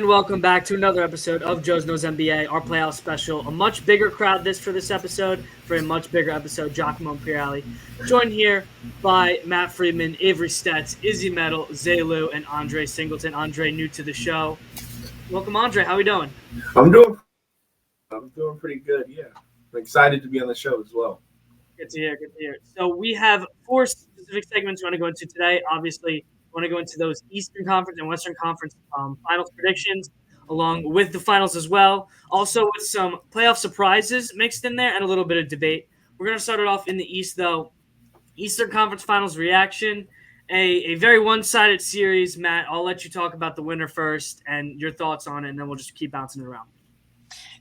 And welcome back to another episode of Joe's Knows NBA, our playoff special. A much bigger crowd for this episode, for a much bigger episode, Giacomo Imperiali. Joined here by Matt Friedman, Avery Stetz, Izzy Metal, Zaylu, and Andre Singleton. Andre, new to the show. Welcome, Andre. How are we doing? I'm doing pretty good, yeah. I'm excited to be on the show as well. Good to hear. So we have four specific segments we want to go into today. Obviously, we want to go into those Eastern Conference and Western Conference finals predictions, along with the finals as well. Also with some playoff surprises mixed in there and a little bit of debate. We're going to start it off in the East, though. Eastern Conference Finals reaction. A very one-sided series. Matt, I'll let you talk about the winner first and your thoughts on it, and then we'll just keep bouncing it around.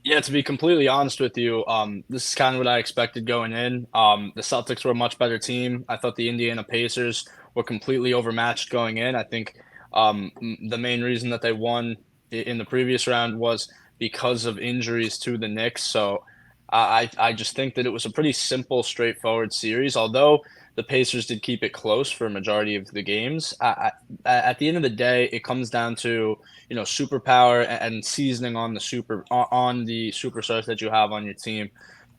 Yeah, to be completely honest with you, this is kind of what I expected going in. The Celtics were a much better team. I thought the Indiana Pacers were completely overmatched going in. I think the main reason that they won in the previous round was because of injuries to the Knicks. So I just think that it was a pretty simple, straightforward series. Although the Pacers did keep it close for a majority of the games, at the end of the day, it comes down to superpower and seasoning on the superstars that you have on your team.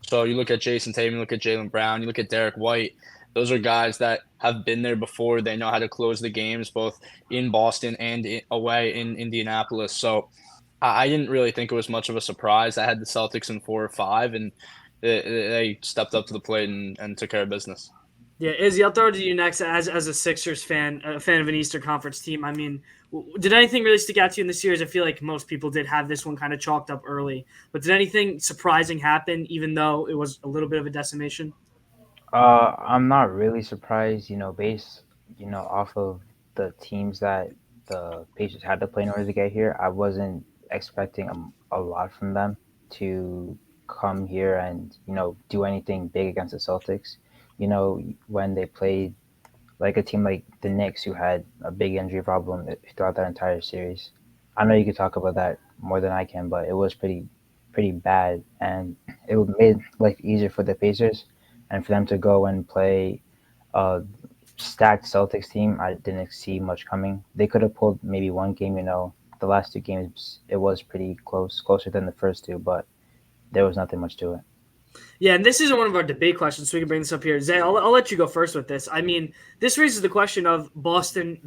So you look at Jason Tatum, you look at Jaylen Brown, you look at Derek White. Those are guys that have been there before. They know how to close the games, both in Boston and away in Indianapolis. So I didn't really think it was much of a surprise. I had the Celtics in 4 or 5, and they stepped up to the plate and took care of business. Yeah, Izzy, I'll throw it to you next. As a Sixers fan, a fan of an Eastern Conference team, I mean, did anything really stick out to you in the series? I feel like most people did have this one kind of chalked up early. But did anything surprising happen, even though it was a little bit of a decimation? I'm not really surprised, based, off of the teams that the Pacers had to play in order to get here. I wasn't expecting a lot from them to come here and, do anything big against the Celtics. When they played like a team like the Knicks, who had a big injury problem throughout that entire series. I know you could talk about that more than I can, but it was pretty bad, and it made life easier for the Pacers, and for them to go and play a stacked Celtics team. I didn't see much coming. They could have pulled maybe one game. The last two games it was pretty closer than the first two, but there was nothing much to it. Yeah, and this isn't one of our debate questions, so we can bring this up here. Zay, I'll let you go first with this. I mean, this raises the question of Boston.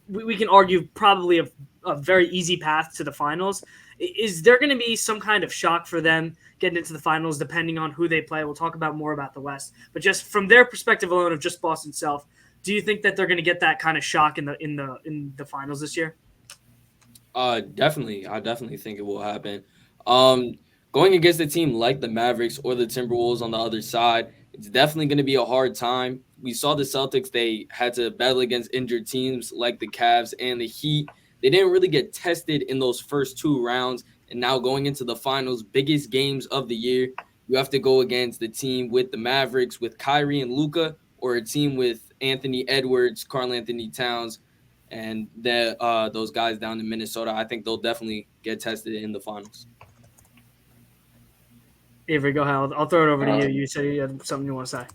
We can argue probably a very easy path to the finals. Is there going to be some kind of shock for them getting into the finals, depending on who they play? We'll talk more about the West, but just from their perspective alone of just Boston self, do you think that they're going to get that kind of shock in the finals this year? Definitely. I definitely think it will happen. Going against a team like the Mavericks or the Timberwolves on the other side, it's definitely going to be a hard time. We saw the Celtics, they had to battle against injured teams like the Cavs and the Heat. They didn't really get tested in those first two rounds. And now going into the finals, biggest games of the year, you have to go against the team with the Mavericks, with Kyrie and Luka, or a team with Anthony Edwards, Karl-Anthony Towns, and those guys down in Minnesota. I think they'll definitely get tested in the finals. Avery, go ahead. I'll throw it over to you. You said you had something you want to say.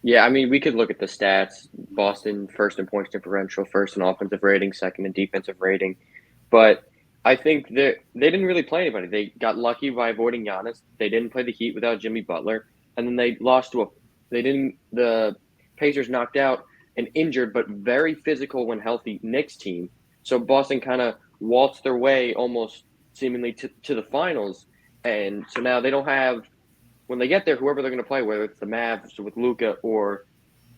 Yeah, I mean, we could look at the stats. Boston first in points differential, first in offensive rating, second in defensive rating. But I think that they didn't really play anybody. They got lucky by avoiding Giannis. They didn't play the Heat without Jimmy Butler. And then they lost the Pacers knocked out an injured but very physical when healthy Knicks team. So Boston kind of waltzed their way almost seemingly to the finals. And so now they don't have, when they get there, whoever they're going to play, whether it's the Mavs with Luka or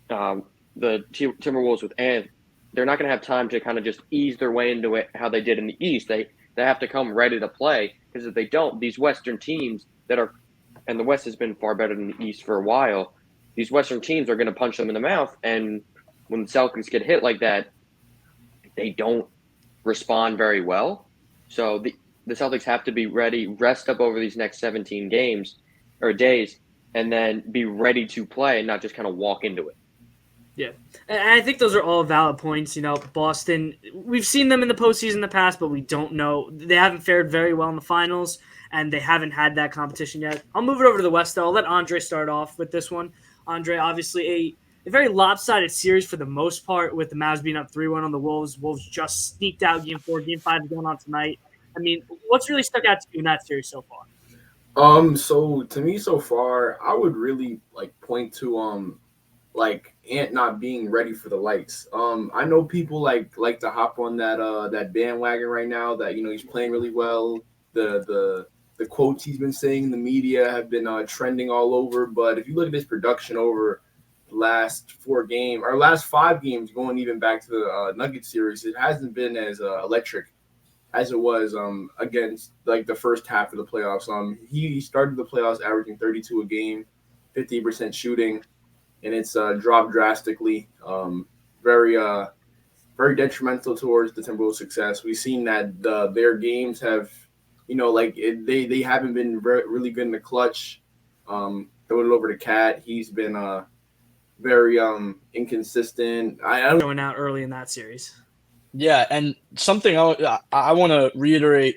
the Timberwolves with Ant, they're not going to have time to kind of just ease their way into it how they did in the East. They have to come ready to play, because if they don't, these Western teams and the West has been far better than the East for a while, these Western teams are going to punch them in the mouth. And when the Celtics get hit like that, they don't respond very well. So the Celtics have to be ready, rest up over these next 17 games or days, and then be ready to play and not just kind of walk into it. Yeah, and I think those are all valid points. Boston, we've seen them in the postseason in the past, but we don't know. They haven't fared very well in the finals, and they haven't had that competition yet. I'll move it over to the West, though. I'll let Andre start off with this one. Andre, obviously a very lopsided series for the most part, with the Mavs being up 3-1 on the Wolves. Wolves just sneaked out Game 4. Game 5 is going on tonight. I mean, what's really stuck out to you in that series so far? So to me so far, I would really point to like Ant not being ready for the lights. I know people like to hop on that bandwagon right now that he's playing really well. The quotes he's been saying in the media have been trending all over. But if you look at his production over the last 5 games, going even back to the Nuggets series, it hasn't been as electric as it was against like the first half of the playoffs. He started the playoffs averaging 32 a game, 50% shooting, and it's dropped drastically. Very very detrimental towards the Timberwolves' success. We've seen that their games have, they haven't been really good in the clutch. Throw it over to Cat. He's been very inconsistent. I don't. Going out early in that series. Yeah, and something I want to reiterate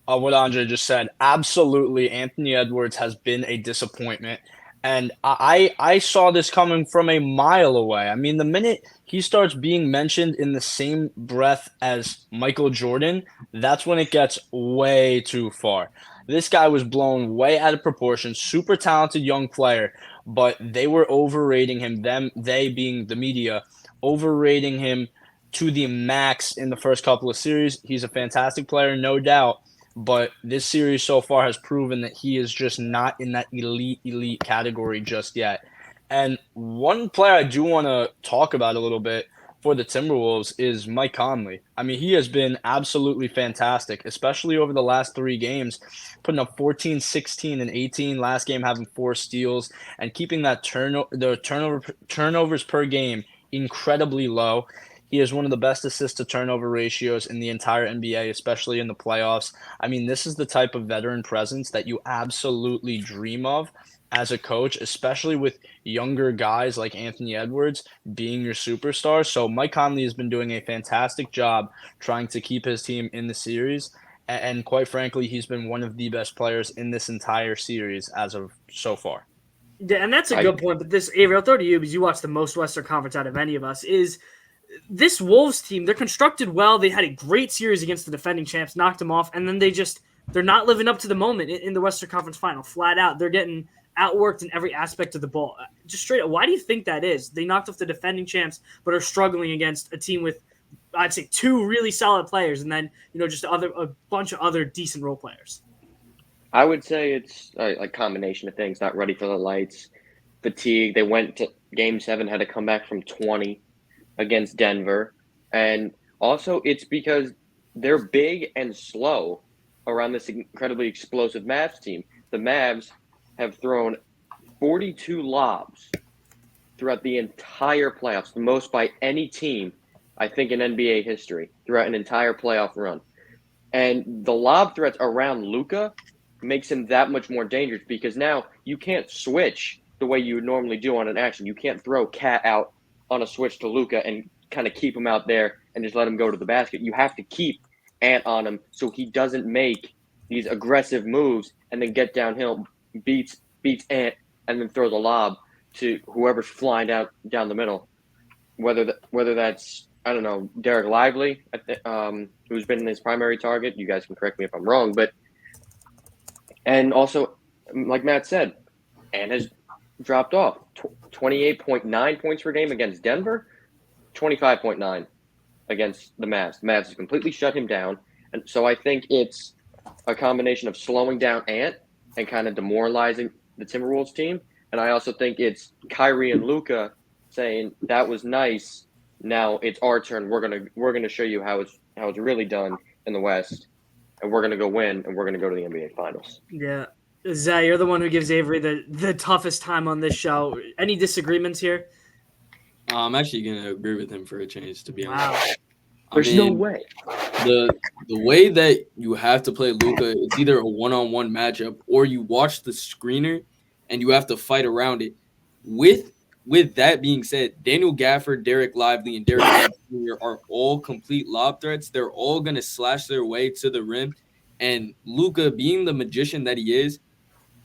what Andre just said. Absolutely, Anthony Edwards has been a disappointment. And I saw this coming from a mile away. I mean, the minute he starts being mentioned in the same breath as Michael Jordan, that's when it gets way too far. This guy was blown way out of proportion, super talented young player, but they were overrating him, they being the media, overrating him to the max in the first couple of series. He's a fantastic player, no doubt. But this series so far has proven that he is just not in that elite category just yet. And one player I do want to talk about a little bit for the Timberwolves is Mike Conley. I mean, he has been absolutely fantastic, especially over the last 3 games, putting up 14, 16, and 18. Last game having 4 steals and keeping that turnovers per game incredibly low. He is one of the best assist to turnover ratios in the entire NBA, especially in the playoffs. I mean, this is the type of veteran presence that you absolutely dream of as a coach, especially with younger guys like Anthony Edwards being your superstar. So Mike Conley has been doing a fantastic job trying to keep his team in the series. And quite frankly, he's been one of the best players in this entire series as of so far. Yeah, and that's a good point. But this, Avery, I'll throw to you because you watch the most Western Conference out of any of us, is this Wolves team. They're constructed well. They had a great series against the defending champs, knocked them off, and then they're not living up to the moment in the Western Conference final. Flat out, they're getting outworked in every aspect of the ball. Just straight up, why do you think that is? They knocked off the defending champs, but are struggling against a team with, I'd say, 2 really solid players, and then just a bunch of other decent role players. I would say it's a combination of things. Not ready for the lights, fatigue. They went to Game 7, had to come back from 20 against Denver. And also it's because they're big and slow around this incredibly explosive Mavs team. The Mavs have thrown 42 lobs throughout the entire playoffs, the most by any team, I think, in NBA history, throughout an entire playoff run. And the lob threats around Luka makes him that much more dangerous because now you can't switch the way you would normally do on an action. You can't throw Cat out on a switch to Luka and kind of keep him out there and just let him go to the basket. You have to keep Ant on him so he doesn't make these aggressive moves and then get downhill, beats Ant, and then throw the lob to whoever's flying down the middle. Whether that's, I don't know, Derek Lively, who's been his primary target. You guys can correct me if I'm wrong, and also, like Matt said, Ant has dropped off. 28.9 points per game against Denver, 25.9 against the Mavs. The Mavs has completely shut him down. And so I think it's a combination of slowing down Ant and kind of demoralizing the Timberwolves team. And I also think it's Kyrie and Luka saying, that was nice. Now it's our turn. We're gonna show you how it's really done in the West. And we're gonna go win, and we're gonna go to the NBA Finals. Yeah. Zay, you're the one who gives Avery the toughest time on this show. Any disagreements here? I'm actually going to agree with him for a change, to be honest. Wow. There's no way. The way that you have to play Luka, it's either a one-on-one matchup or you watch the screener and you have to fight around it. With that being said, Daniel Gafford, Derek Lively, and Derek Jr. are all complete lob threats. They're all going to slash their way to the rim. And Luka, being the magician that he is,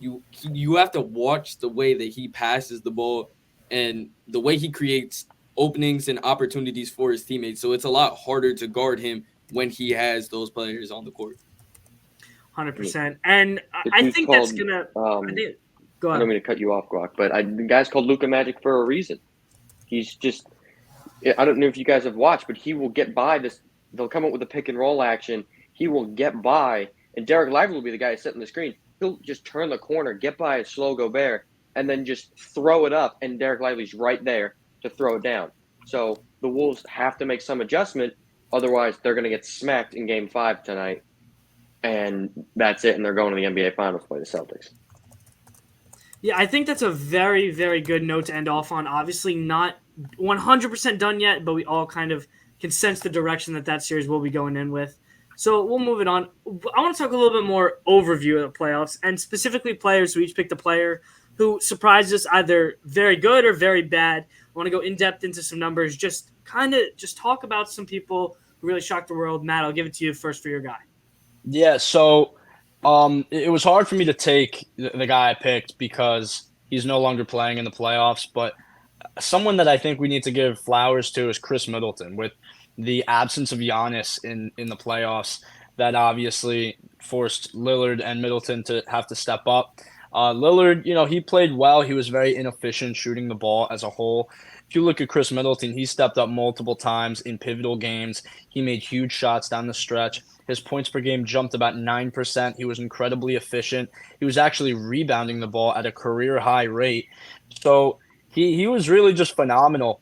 you have to watch the way that he passes the ball and the way he creates openings and opportunities for his teammates. So it's a lot harder to guard him when he has those players on the court. 100%. And The I dude's think that's called, gonna. I think. Go I ahead. don't mean to cut you off, Guac, but the guy's called Luka Magic for a reason. He's just, I don't know if you guys have watched, but he will get by this. They'll come up with a pick and roll action. He will get by, and Derek Lively will be the guy setting the screen. He'll just turn the corner, get by a slow Gobert, and then just throw it up, and Derek Lively's right there to throw it down. So the Wolves have to make some adjustment, otherwise they're going to get smacked in Game 5 tonight, and that's it, and they're going to the NBA Finals to play the Celtics. Yeah, I think that's a very, very good note to end off on. Obviously, not 100% done yet, but we all kind of can sense the direction that series will be going in with. So we'll move it on. I want to talk a little bit more overview of the playoffs and specifically players. We each picked a player who surprised us either very good or very bad. I want to go in depth into some numbers, just talk about some people who really shocked the world. Matt, I'll give it to you first for your guy. Yeah, so it was hard for me to take the guy I picked because he's no longer playing in the playoffs, but someone that I think we need to give flowers to is Chris Middleton. With the absence of Giannis in the playoffs, that obviously forced Lillard and Middleton to have to step up. Lillard, he played well. He was very inefficient shooting the ball as a whole. If you look at Chris Middleton, he stepped up multiple times in pivotal games. He made huge shots down the stretch. His points per game jumped about 9%. He was incredibly efficient. He was actually rebounding the ball at a career high rate. So he was really just phenomenal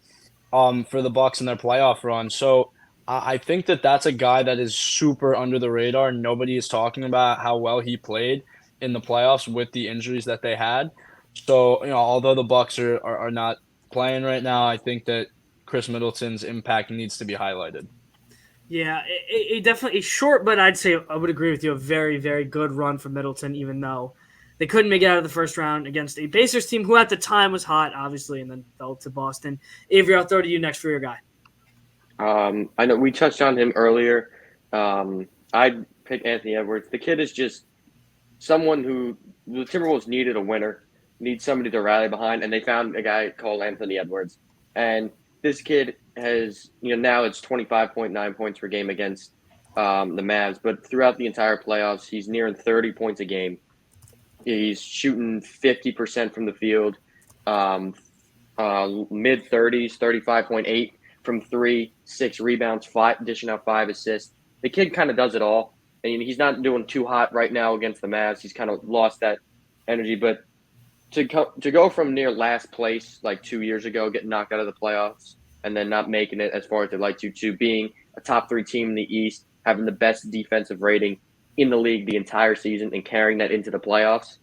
for the Bucks in their playoff run. So I think that's a guy that is super under the radar. Nobody is talking about how well he played in the playoffs with the injuries that they had. So, although the Bucks are not playing right now, I think that Chris Middleton's impact needs to be highlighted. Yeah, it definitely short, but I'd say I would agree with you. A very, very good run for Middleton, even though they couldn't make it out of the first round against a Pacers team who at the time was hot, obviously, and then fell to Boston. Avery, I'll throw to you next for your guy. I know we touched on him earlier. I'd pick Anthony Edwards. The kid is just someone who the Timberwolves needed a winner, need somebody to rally behind, and they found a guy called Anthony Edwards. And this kid has, now it's 25.9 points per game against the Mavs, but throughout the entire playoffs, he's nearing 30 points a game. He's shooting 50% from the field, mid 30s, 35.8 from 3, 6 rebounds, 5, dishing out 5 assists. The kid kind of does it all. And he's not doing too hot right now against the Mavs. He's kind of lost that energy. But to go from near last place like 2 years ago, getting knocked out of the playoffs, and then not making it as far as they'd like to being a top 3 team in the East, having the best defensive rating in the league the entire season, and carrying that into the playoffs,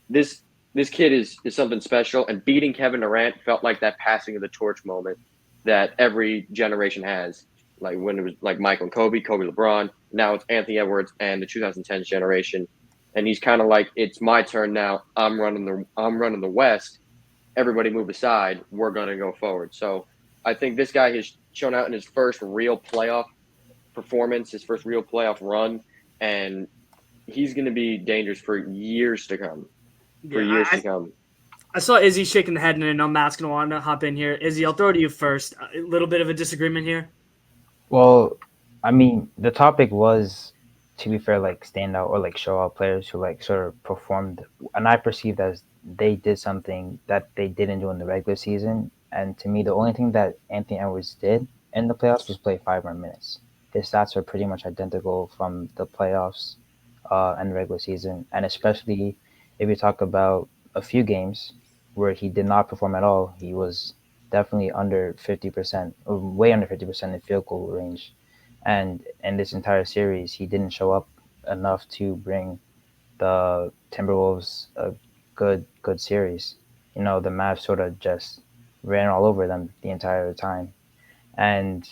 this kid is something special. And beating Kevin Durant felt like that passing of the torch moment that every generation has. Like when it was like Michael and Kobe, LeBron. Now it's Anthony Edwards and the 2010s generation, and he's kind of like, it's my turn now. I'm running the West. Everybody move aside. We're going to go forward. So I think this guy has shown out in his first real playoff performance, his first real playoff run, and he's going to be dangerous for years to come. I saw Izzy shaking the head, and I know Matt's going to want to hop in here. Izzy, I'll throw it to you first. A little bit of a disagreement here. Well, I mean, the topic was, to be fair, like standout or like show out players who like sort of performed, and I perceived as they did something that they didn't do in the regular season. And to me, the only thing that Anthony Edwards did in the playoffs was play 5 more minutes. His stats are pretty much identical from the playoffs and the regular season, and especially if you talk about a few games where he did not perform at all, he was definitely under 50%, or way under 50% in field goal range. And in this entire series, he didn't show up enough to bring the Timberwolves a good series. The Mavs sort of just ran all over them the entire time. And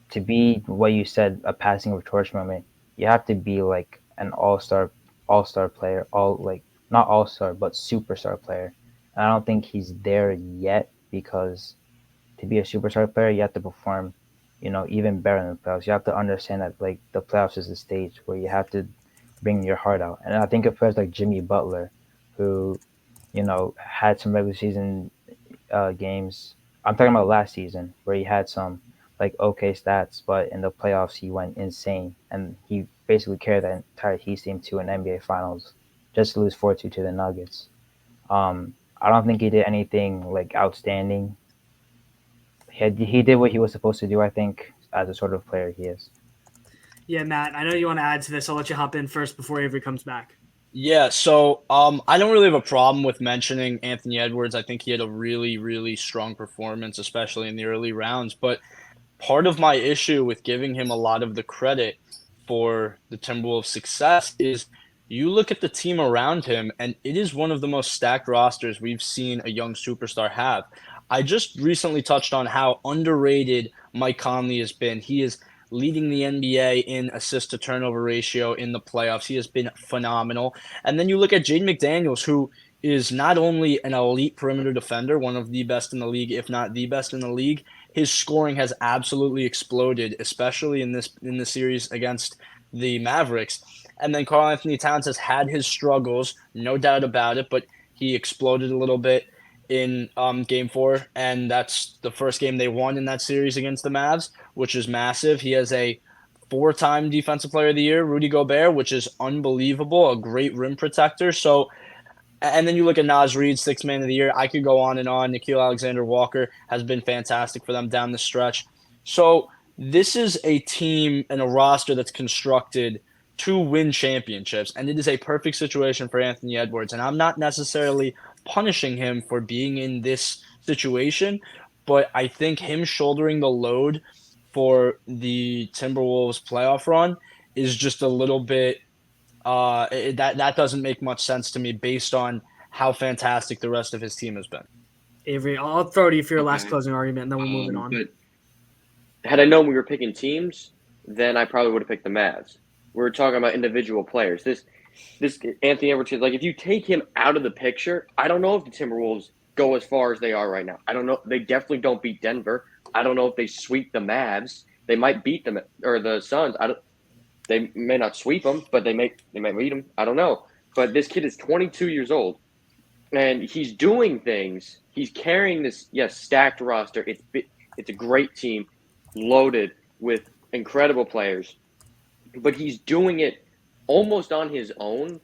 to be what you said, a passing of torch moment, you have to be like an all-star player, not all-star, but superstar player. And I don't think he's there yet, because to be a superstar player, you have to perform, even better in the playoffs. You have to understand that like the playoffs is the stage where you have to bring your heart out. And I think of players like Jimmy Butler, who, had some regular season games. I'm talking about last season where he had some, like okay stats, but in the playoffs he went insane, and he basically carried the entire Heat team to an NBA Finals, just to lose 4-2 to the Nuggets. I don't think he did anything like outstanding. He did what he was supposed to do, I think, as a sort of player he is. Yeah, Matt, I know you want to add to this. I'll let you hop in first before Avery comes back. Yeah, so I don't really have a problem with mentioning Anthony Edwards. I think he had a really, really strong performance, especially in the early rounds. But part of my issue with giving him a lot of the credit for the Timberwolves' success is you look at the team around him, and it is one of the most stacked rosters we've seen a young superstar have. I just recently touched on how underrated Mike Conley has been. He is leading the NBA in assist to turnover ratio in the playoffs. He has been phenomenal. And then you look at Jaden McDaniels, who is not only an elite perimeter defender, one of the best in the league, if not the best in the league. His scoring has absolutely exploded, especially in the series against the Mavericks. And then Karl Anthony Towns has had his struggles, no doubt about it, but he exploded a little bit in Game 4, and that's the first game they won in that series against the Mavs, which is massive. He has a 4-time Defensive Player of the Year, Rudy Gobert, which is unbelievable, a great rim protector. So, and then you look at Naz Reid, Sixth Man of the Year. I could go on and on. Nickeil Alexander-Walker has been fantastic for them down the stretch. So this is a team and a roster that's constructed to win championships, and it is a perfect situation for Anthony Edwards. And I'm not necessarily punishing him for being in this situation, but I think him shouldering the load for the Timberwolves playoff run is just a little bit that doesn't make much sense to me based on how fantastic the rest of his team has been. Avery, I'll throw to you for your last Okay. closing argument, and then we'll move it on. But had I known we were picking teams, then I probably would have picked the Mavs. We're talking about individual players. This Anthony Edwards, like if you take him out of the picture, I don't know if the Timberwolves go as far as they are right now. I don't know. They definitely don't beat Denver. I don't know if they sweep the Mavs. They might beat them or the Suns. They may not sweep them, but they might beat them. I don't know. But this kid is 22 years old, and he's doing things. He's carrying this stacked roster. It's a great team, loaded with incredible players, but he's doing it almost on his own,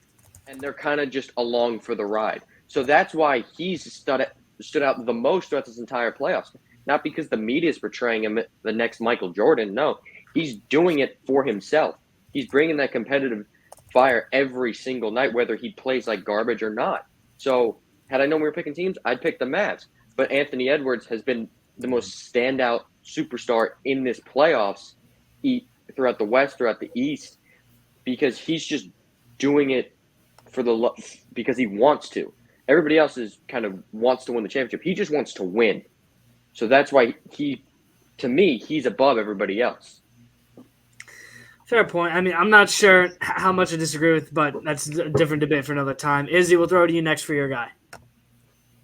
and they're kind of just along for the ride. So that's why he's stood out the most throughout this entire playoffs. Not because the media is portraying him the next Michael Jordan. No, he's doing it for himself. He's bringing that competitive fire every single night, whether he plays like garbage or not. So had I known we were picking teams, I'd pick the Mavs. But Anthony Edwards has been the most standout superstar in this playoffs throughout the West, throughout the East, because he's just doing it because he wants to. Everybody else kind of wants to win the championship. He just wants to win. So that's why to me, he's above everybody else. Fair point. I mean, I'm not sure how much I disagree with, but that's a different debate for another time. Izzy, we'll throw it to you next for your guy.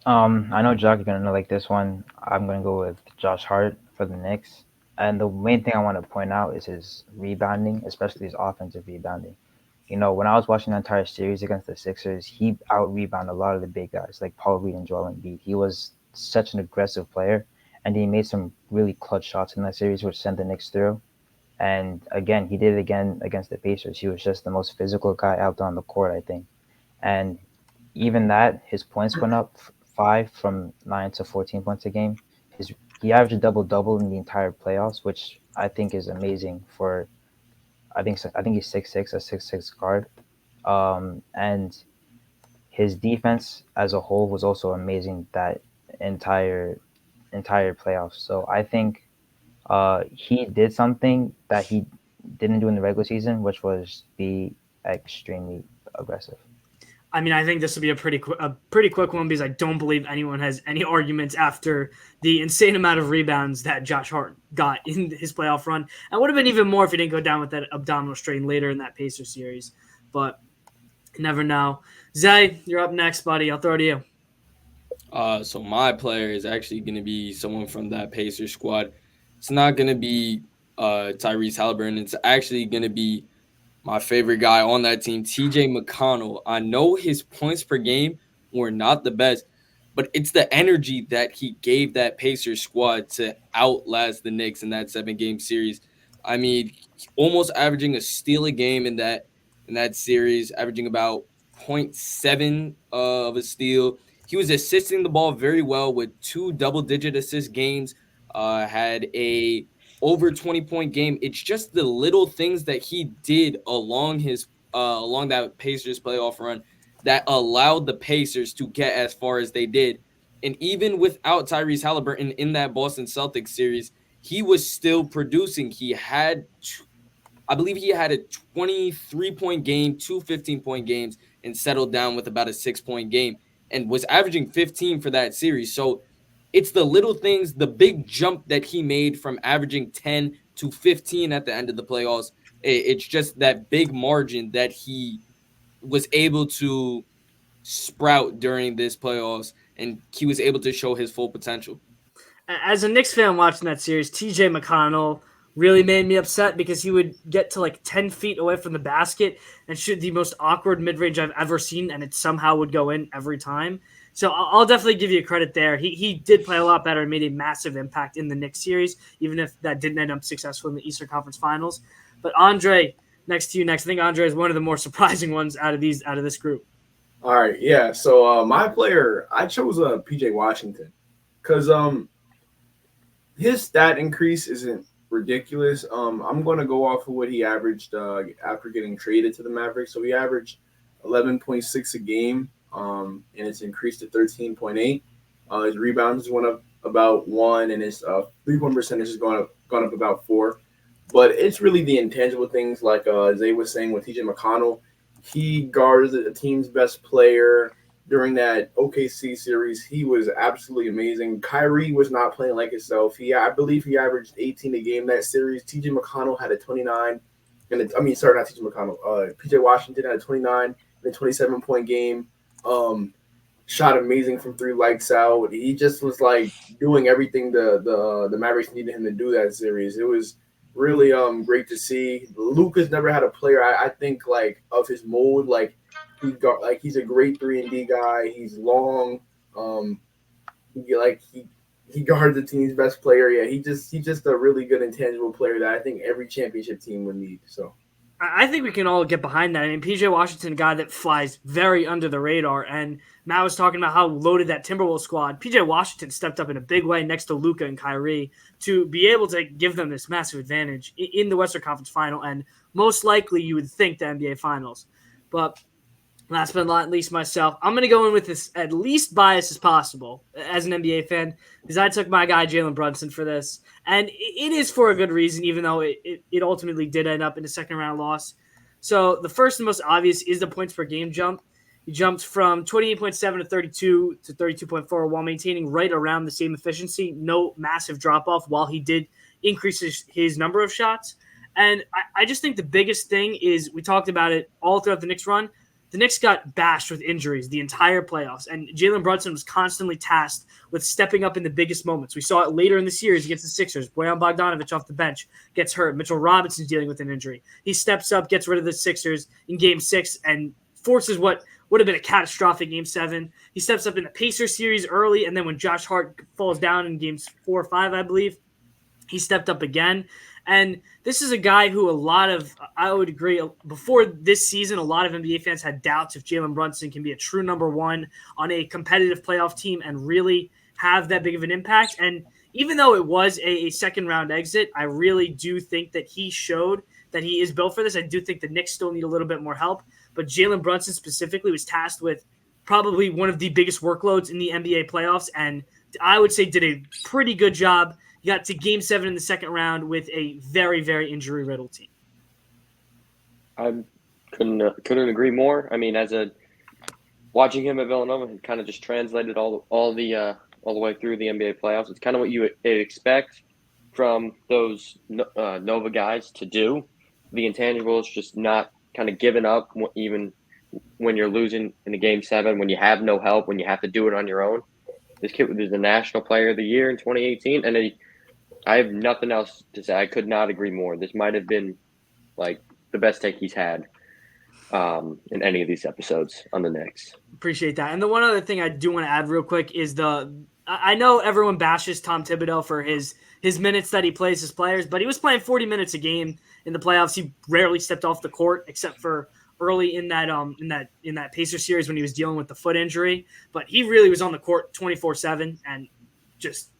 I know Jock is gonna like this one. I'm gonna go with Josh Hart for the Knicks. And the main thing I want to point out is his rebounding, especially his offensive rebounding. You know, when I was watching the entire series against the Sixers, he out-rebounded a lot of the big guys like Paul Reed and Joel Embiid. He was such an aggressive player, and he made some really clutch shots in that series, which sent the Knicks through. And again, he did it again against the Pacers. He was just the most physical guy out there on the court, I think. And even that, his points went up 5 from 9 to 14 points a game. He averaged a double-double in the entire playoffs, which I think is amazing for I think he's 6'6", a 6'6" guard. And his defense as a whole was also amazing that entire playoffs. So I think he did something that he didn't do in the regular season, which was be extremely aggressive. I mean, I think this will be a pretty quick one because I don't believe anyone has any arguments after the insane amount of rebounds that Josh Hart got in his playoff run. And would have been even more if he didn't go down with that abdominal strain later in that Pacers series. But you never know. Zay, you're up next, buddy. I'll throw it to you. So my player is actually going to be someone from that Pacers squad. It's not going to be Tyrese Halliburton. It's actually going to be my favorite guy on that team, TJ McConnell. I know his points per game were not the best, but it's the energy that he gave that Pacers squad to outlast the Knicks in that 7-game series. I mean, almost averaging a steal a game in that series, averaging about 0.7 of a steal. He was assisting the ball very well with 2 double-digit assist games. Had a over 20-point game. It's just the little things that he did along that Pacers playoff run that allowed the Pacers to get as far as they did. And even without Tyrese Halliburton in that Boston Celtics series, he was still producing. I believe he had a 23-point game, 2 15-point games, and settled down with about a 6-point game and was averaging 15 for that series. So it's the little things, the big jump that he made from averaging 10 to 15 at the end of the playoffs. It's just that big margin that he was able to sprout during this playoffs, and he was able to show his full potential. As a Knicks fan watching that series, TJ McConnell really made me upset because he would get to like 10 feet away from the basket and shoot the most awkward mid-range I've ever seen, and it somehow would go in every time. So I'll definitely give you credit there. He did play a lot better and made a massive impact in the Knicks series, even if that didn't end up successful in the Eastern Conference Finals. But Andre, next to you next. I think Andre is one of the more surprising ones out of this group. All right, yeah. So my player, I chose PJ Washington because his stat increase isn't ridiculous. I'm going to go off of what he averaged after getting traded to the Mavericks. So he averaged 11.6 a game, and it's increased to 13.8. His rebounds went up about 1, and his 3-point percentage has gone up about 4. But it's really the intangible things, like Zay was saying with TJ McConnell. He guarded the team's best player during that OKC series. He was absolutely amazing. Kyrie was not playing like himself. I believe he averaged 18 a game that series. TJ McConnell had a 29. Not TJ McConnell. PJ Washington had a 29 and a 27-point game. Shot amazing from 3, lights out. He just was like doing everything the Mavericks needed him to do that series. It was really great to see. Luka's never had a player I think like of his mold. Like he's a great 3-and-D guy. He's long. He guards the team's best player. Yeah, he's just a really good intangible player that I think every championship team would need. So I think we can all get behind that. I mean, PJ Washington, a guy that flies very under the radar, and Matt was talking about how loaded that Timberwolves squad. PJ Washington stepped up in a big way next to Luka and Kyrie to be able to give them this massive advantage in the Western Conference Final, and most likely you would think the NBA Finals. But last but not least, myself, I'm going to go in with this at least bias as possible as an NBA fan, because I took my guy Jalen Brunson for this. And it is for a good reason, even though it ultimately did end up in a second-round loss. So the first and most obvious is the points per game jump. He jumped from 28.7 to 32 to 32.4 while maintaining right around the same efficiency. No massive drop-off while he did increase his number of shots. And I just think the biggest thing is, we talked about it all throughout the Knicks run, the Knicks got bashed with injuries the entire playoffs, and Jalen Brunson was constantly tasked with stepping up in the biggest moments. We saw it later in the series against the Sixers. Bojan Bogdanovic off the bench gets hurt. Mitchell Robinson's dealing with an injury. He steps up, gets rid of the Sixers in Game 6, and forces what would have been a catastrophic Game 7. He steps up in the Pacers series early, and then when Josh Hart falls down in Games 4 or 5, I believe, he stepped up again. And this is a guy who I would agree, before this season, a lot of NBA fans had doubts if Jalen Brunson can be a true number one on a competitive playoff team and really have that big of an impact. And even though it was a second-round exit, I really do think that he showed that he is built for this. I do think the Knicks still need a little bit more help. But Jalen Brunson specifically was tasked with probably one of the biggest workloads in the NBA playoffs, and I would say did a pretty good job. He got to Game 7 in the second round with a very, very injury-riddled team. I couldn't agree more. I mean, watching him at Villanova, it kind of just translated all the way through the NBA playoffs. It's kind of what you would expect from those Nova guys to do. The intangibles, just not kind of giving up even when you're losing in the Game 7, when you have no help, when you have to do it on your own. This kid was the National Player of the Year in 2018, and I have nothing else to say. I could not agree more. This might have been like the best take he's had. in any of these episodes on the Knicks. Appreciate that. And the one other thing I do want to add real quick is I know everyone bashes Tom Thibodeau for his minutes that he plays his players, but he was playing 40 minutes a game in the playoffs. He rarely stepped off the court except for early in that Pacers series when he was dealing with the foot injury. But he really was on the court 24/7 and just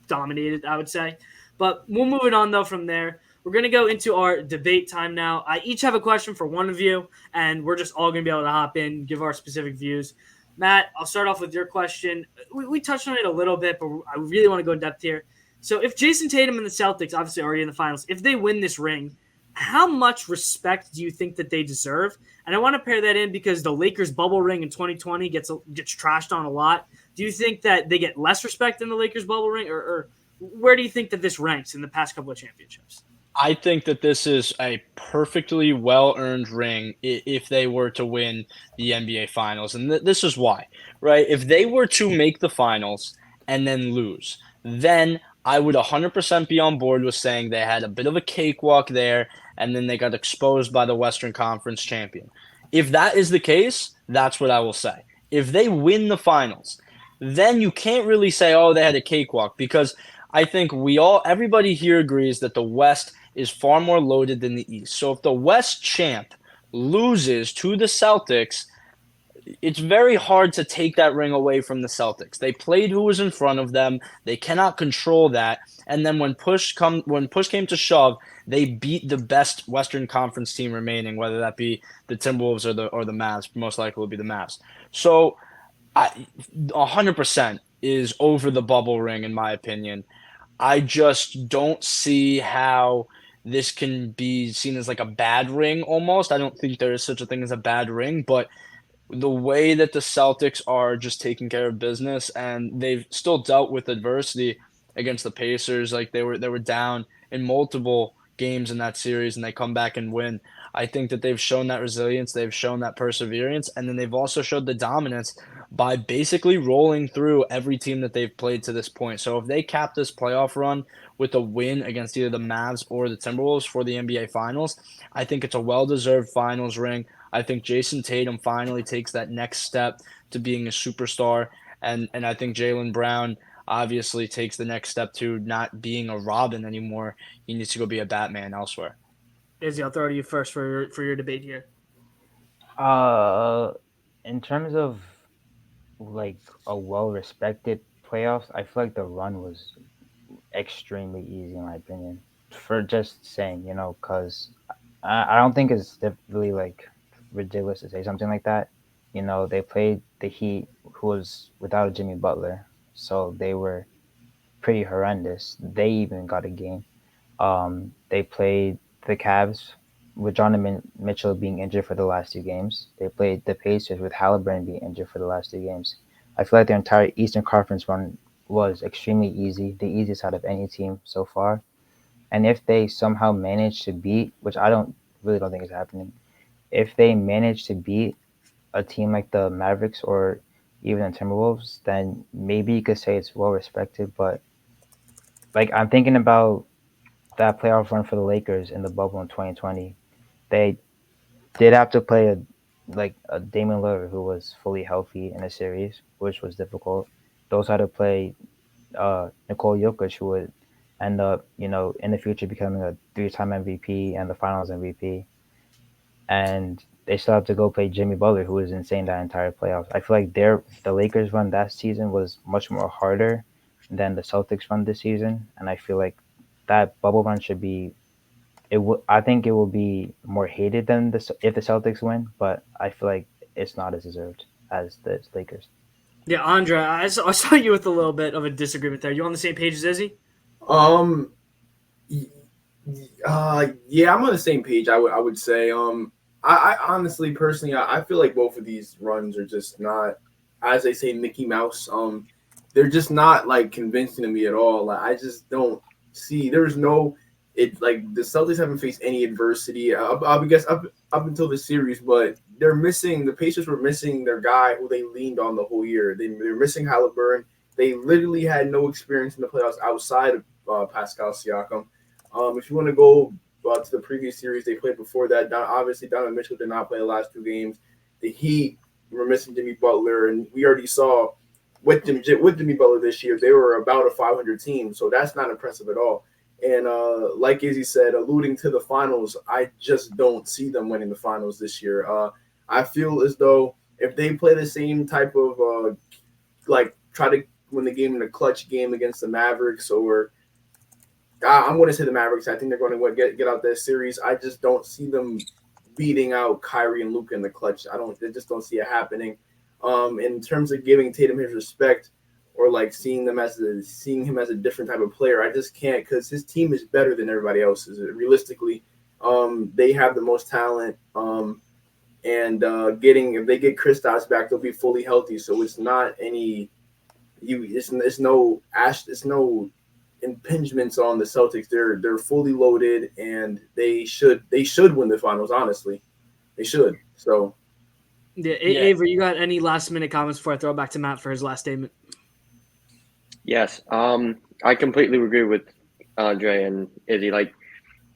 dominated, I would say. But we'll move it on though from there. We're going to go into our debate time now. I each have a question for one of you, and we're just all going to be able to hop in, give our specific views. Matt, I'll start off with your question. We touched on it a little bit, but I really want to go in depth here. So if Jason Tatum and the Celtics, obviously already in the finals, if they win this ring, how much respect do you think that they deserve? And I want to pair that in because the Lakers bubble ring in 2020 gets trashed on a lot. Do you think that they get less respect than the Lakers bubble ring, or where do you think that this ranks in the past couple of championships? I think that this is a perfectly well-earned ring if they were to win the NBA Finals. And this is why, right? If they were to make the finals and then lose, then I would 100% be on board with saying they had a bit of a cakewalk there and then they got exposed by the Western Conference champion. If that is the case, that's what I will say. If they win the finals, then you can't really say, oh, they had a cakewalk, because I think everybody here agrees that the West is far more loaded than the East. So if the West champ loses to the Celtics, it's very hard to take that ring away from the Celtics. They played who was in front of them. They cannot control that. And then when push came to shove, they beat the best Western Conference team remaining, whether that be the Timberwolves or the Mavs. Most likely will be the Mavs. So 100% is over the bubble ring, in my opinion. I just don't see how this can be seen as like a bad ring almost. I don't think there is such a thing as a bad ring, but the way that the Celtics are just taking care of business, and they've still dealt with adversity against the Pacers. Like they were down in multiple games in that series and they come back and win. I think that they've shown that resilience, they've shown that perseverance, and then they've also showed the dominance by basically rolling through every team that they've played to this point. So if they cap this playoff run with a win against either the Mavs or the Timberwolves for the NBA Finals, I think it's a well-deserved finals ring. I think Jason Tatum finally takes that next step to being a superstar, and I think Jaylen Brown obviously takes the next step to not being a Robin anymore. He needs to go be a Batman elsewhere. Izzy, I'll throw to you first for your debate here. In terms of like a well-respected playoffs, I feel like the run was extremely easy in my opinion. For just saying, because I don't think it's really like ridiculous to say something like that. They played the Heat, who was without a Jimmy Butler, so they were pretty horrendous. They even got a game. They played the Cavs with Donovan Mitchell being injured for the last two games. They played the Pacers with Halliburton being injured for the last two games. I feel like their entire Eastern Conference run was extremely easy, the easiest out of any team so far. And if they somehow manage to beat, which I really don't think is happening, if they manage to beat a team like the Mavericks or even the Timberwolves, then maybe you could say it's well respected. But like I'm thinking about that playoff run for the Lakers in the bubble in 2020. They did have to play a Damian Lillard who was fully healthy in a series, which was difficult. They also had to play Nikola Jokic, who would end up, in the future becoming a 3-time MVP and the Finals MVP. And they still have to go play Jimmy Butler, who was insane that entire playoffs. I feel like the Lakers run that season was much more harder than the Celtics run this season, and I feel like that bubble run should be. I think it will be more hated than if the Celtics win, but I feel like it's not as deserved as the Lakers. Yeah, Andre, I saw you with a little bit of a disagreement there. You on the same page as Izzy? Yeah, I'm on the same page. I would say. I honestly, personally, I feel like both of these runs are just not, as they say, Mickey Mouse. They're just not like convincing to me at all. Like I just don't see. There's no. Like the Celtics haven't faced any adversity. I guess up until the series, but they're missing. The Pacers were missing their guy who they leaned on the whole year. They're missing Halliburton. They literally had no experience in the playoffs outside of Pascal Siakam. If you want to go to the previous series they played before that. Obviously, Donovan Mitchell did not play the last 2 games. The Heat were missing Jimmy Butler, and we already saw with Jimmy Butler this year, they were about a 500 team, so that's not impressive at all. And like Izzy said, alluding to the finals, I just don't see them winning the finals this year. I feel as though if they play the same type of try to win the game in a clutch game against the Mavericks, or I'm going to say the Mavericks. I think they're going to get out this series. I just don't see them beating out Kyrie and Luka in the clutch. I just don't see it happening. In terms of giving Tatum his respect, or like seeing him as a different type of player, I just can't, because his team is better than everybody else's. Realistically, they have the most talent. And if they get Kristaps back, they'll be fully healthy. So it's not it's no impingements on the Celtics. They're fully loaded, and they should win the finals. Honestly, they should. So. Yeah, Avery, you got any last minute comments before I throw it back to Matt for his last statement? Yes, I completely agree with Andre and Izzy. Like,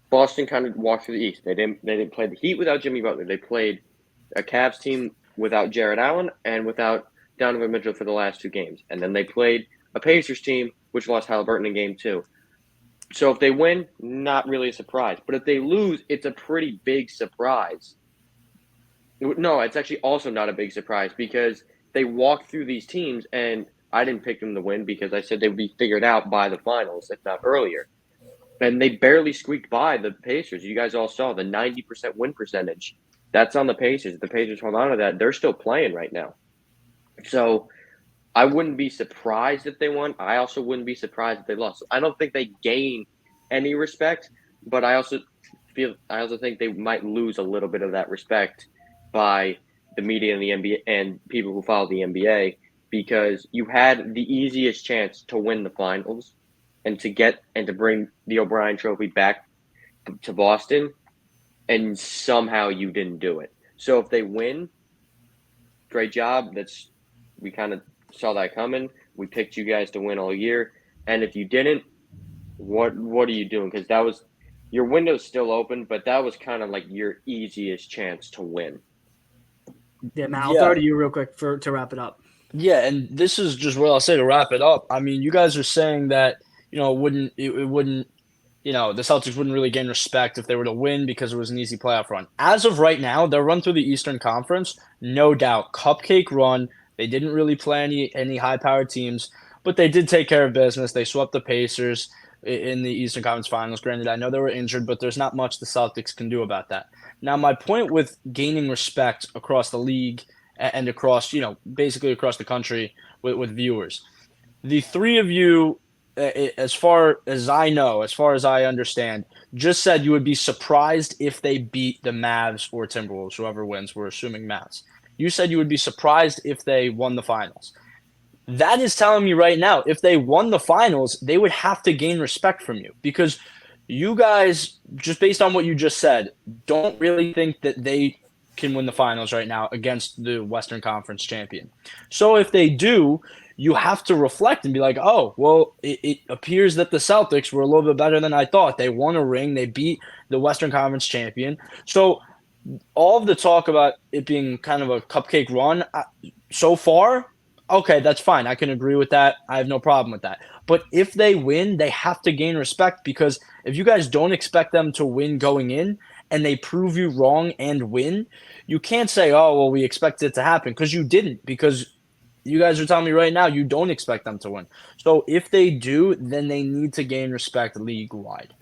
Boston kind of walked through the East. They didn't play the Heat without Jimmy Butler. They played a Cavs team without Jared Allen and without Donovan Mitchell for the last 2 games, and then they played a Pacers team which lost Halliburton in Game 2. So if they win, not really a surprise. But if they lose, it's a pretty big surprise. No, it's actually also not a big surprise, because they walked through these teams, and I didn't pick them to win because I said they would be figured out by the finals, if not earlier. And they barely squeaked by the Pacers. You guys all saw the 90% win percentage. That's on the Pacers. If the Pacers hold on to that, they're still playing right now. So I wouldn't be surprised if they won. I also wouldn't be surprised if they lost. I don't think they gain any respect, but I also think they might lose a little bit of that respect by the media and the NBA and people who follow the NBA, because you had the easiest chance to win the finals and to bring the O'Brien Trophy back to Boston, and somehow you didn't do it. So if they win, great job. We kind of saw that coming. We picked you guys to win all year, and if you didn't, what are you doing? Because your window's still open, but that was kind of like your easiest chance to win. Yeah, Matt, I'll throw it to you real quick to wrap it up. Yeah, and this is just what I'll say to wrap it up. I mean, you guys are saying that, it wouldn't, the Celtics wouldn't really gain respect if they were to win because it was an easy playoff run. As of right now, their run through the Eastern Conference, no doubt, cupcake run. They didn't really play any high-powered teams, but they did take care of business. They swept the Pacers in the Eastern Conference Finals. Granted, I know they were injured, but there's not much the Celtics can do about that. Now, my point with gaining respect across the league and across, basically across the country with viewers, the three of you, as far as I know, as far as I understand, just said you would be surprised if they beat the Mavs or Timberwolves, whoever wins. We're assuming Mavs. You said you would be surprised if they won the finals. That is telling me right now, if they won the finals, they would have to gain respect from you, because you guys, just based on what you just said, don't really think that they can win the finals right now against the Western Conference champion. So if they do, you have to reflect and be like, oh, well, it appears that the Celtics were a little bit better than I thought. They won a ring. They beat the Western Conference champion. So all of the talk about it being kind of a cupcake run so far, okay, that's fine. I can agree with that. I have no problem with that. But if they win, they have to gain respect, because if you guys don't expect them to win going in and they prove you wrong and win, you can't say, oh, well, we expected it to happen, because you didn't, because you guys are telling me right now you don't expect them to win. So if they do, then they need to gain respect league-wide.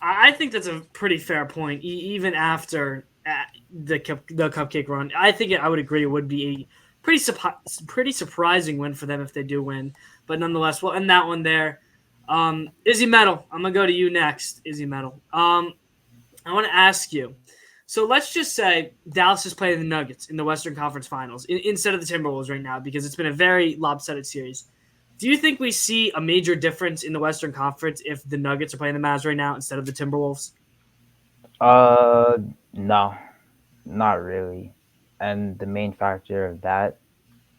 I think that's a pretty fair point, even after the cupcake run. I think I would agree it would be a pretty surprising win for them if they do win. But nonetheless, we'll end that one there. Izzy Metal, I'm going to go to you next, Izzy Metal. I want to ask you, so let's just say Dallas is playing the Nuggets in the Western Conference Finals instead of the Timberwolves right now, because it's been a very lopsided series. Do you think we see a major difference in the Western Conference if the Nuggets are playing the Mavs right now instead of the Timberwolves? No, not really. And the main factor of that,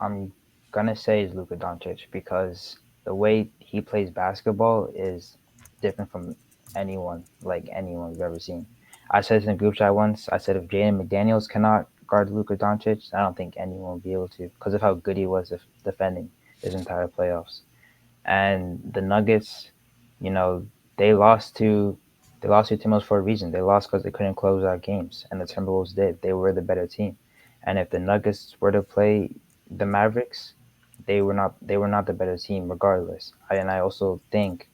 I'm gonna say, is Luka Doncic, because the way he plays basketball is different from anyone we've ever seen. I said this in a group chat once. I said if Jaden McDaniels cannot guard Luka Doncic, I don't think anyone will be able to because of how good he was defending his entire playoffs. And the Nuggets, you know, they lost to they lost to Timberwolves for a reason. They lost because they couldn't close out games, and the Timberwolves did. They were the better team. And if the Nuggets were to play the Mavericks, they were not the better team regardless. And I also think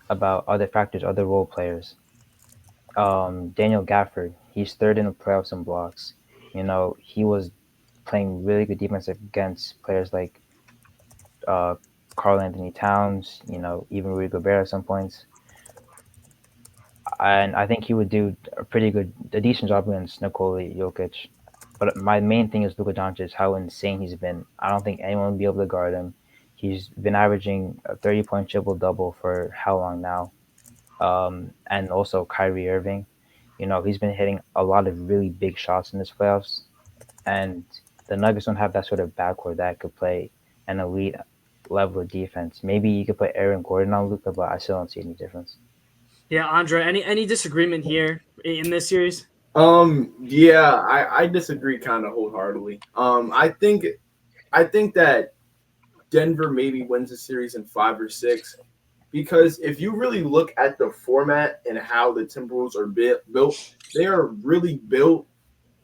about other factors, other role players. Daniel Gafford, he's third in the playoffs in blocks. He was playing really good defense against players like uh, Carl Anthony Towns, even Rudy Gobert at some points. And I think he would do a decent job against Nikola Jokic. But my main thing is Luka Doncic, how insane he's been. I don't think anyone will be able to guard him. He's been averaging a 30-point triple double for how long now? And also Kyrie Irving. He's been hitting a lot of really big shots in this playoffs. And the Nuggets don't have that sort of backcourt that could play an elite level of defense. Maybe you could put Aaron Gordon on Luka, but I still don't see any difference. Yeah, Andre, any disagreement here in this series? Yeah, I disagree kind of wholeheartedly. I think that Denver maybe wins the series in 5 or 6 because if you really look at the format and how the Timberwolves are built, they are really built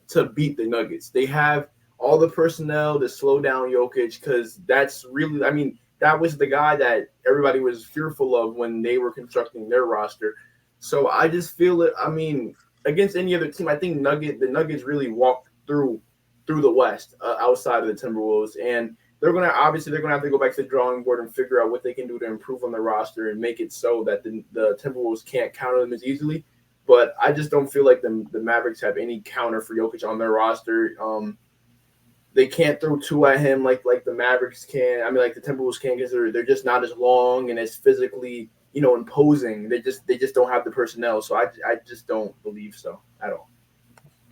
to beat the Nuggets. They have all the personnel to slow down Jokic because that's really, I mean, that was the guy that everybody was fearful of when they were constructing their roster. So I just feel it. I mean, against any other team, I think the Nuggets really walked through the West outside of the Timberwolves, and they're gonna have to go back to the drawing board and figure out what they can do to improve on the roster and make it so that the Timberwolves can't counter them as easily. But I just don't feel like the Mavericks have any counter for Jokic on their roster. They can't throw two at him like the Mavericks can. I mean, like the Timberwolves can because they're just not as long and as physically imposing. They just don't have the personnel. So I just don't believe so at all.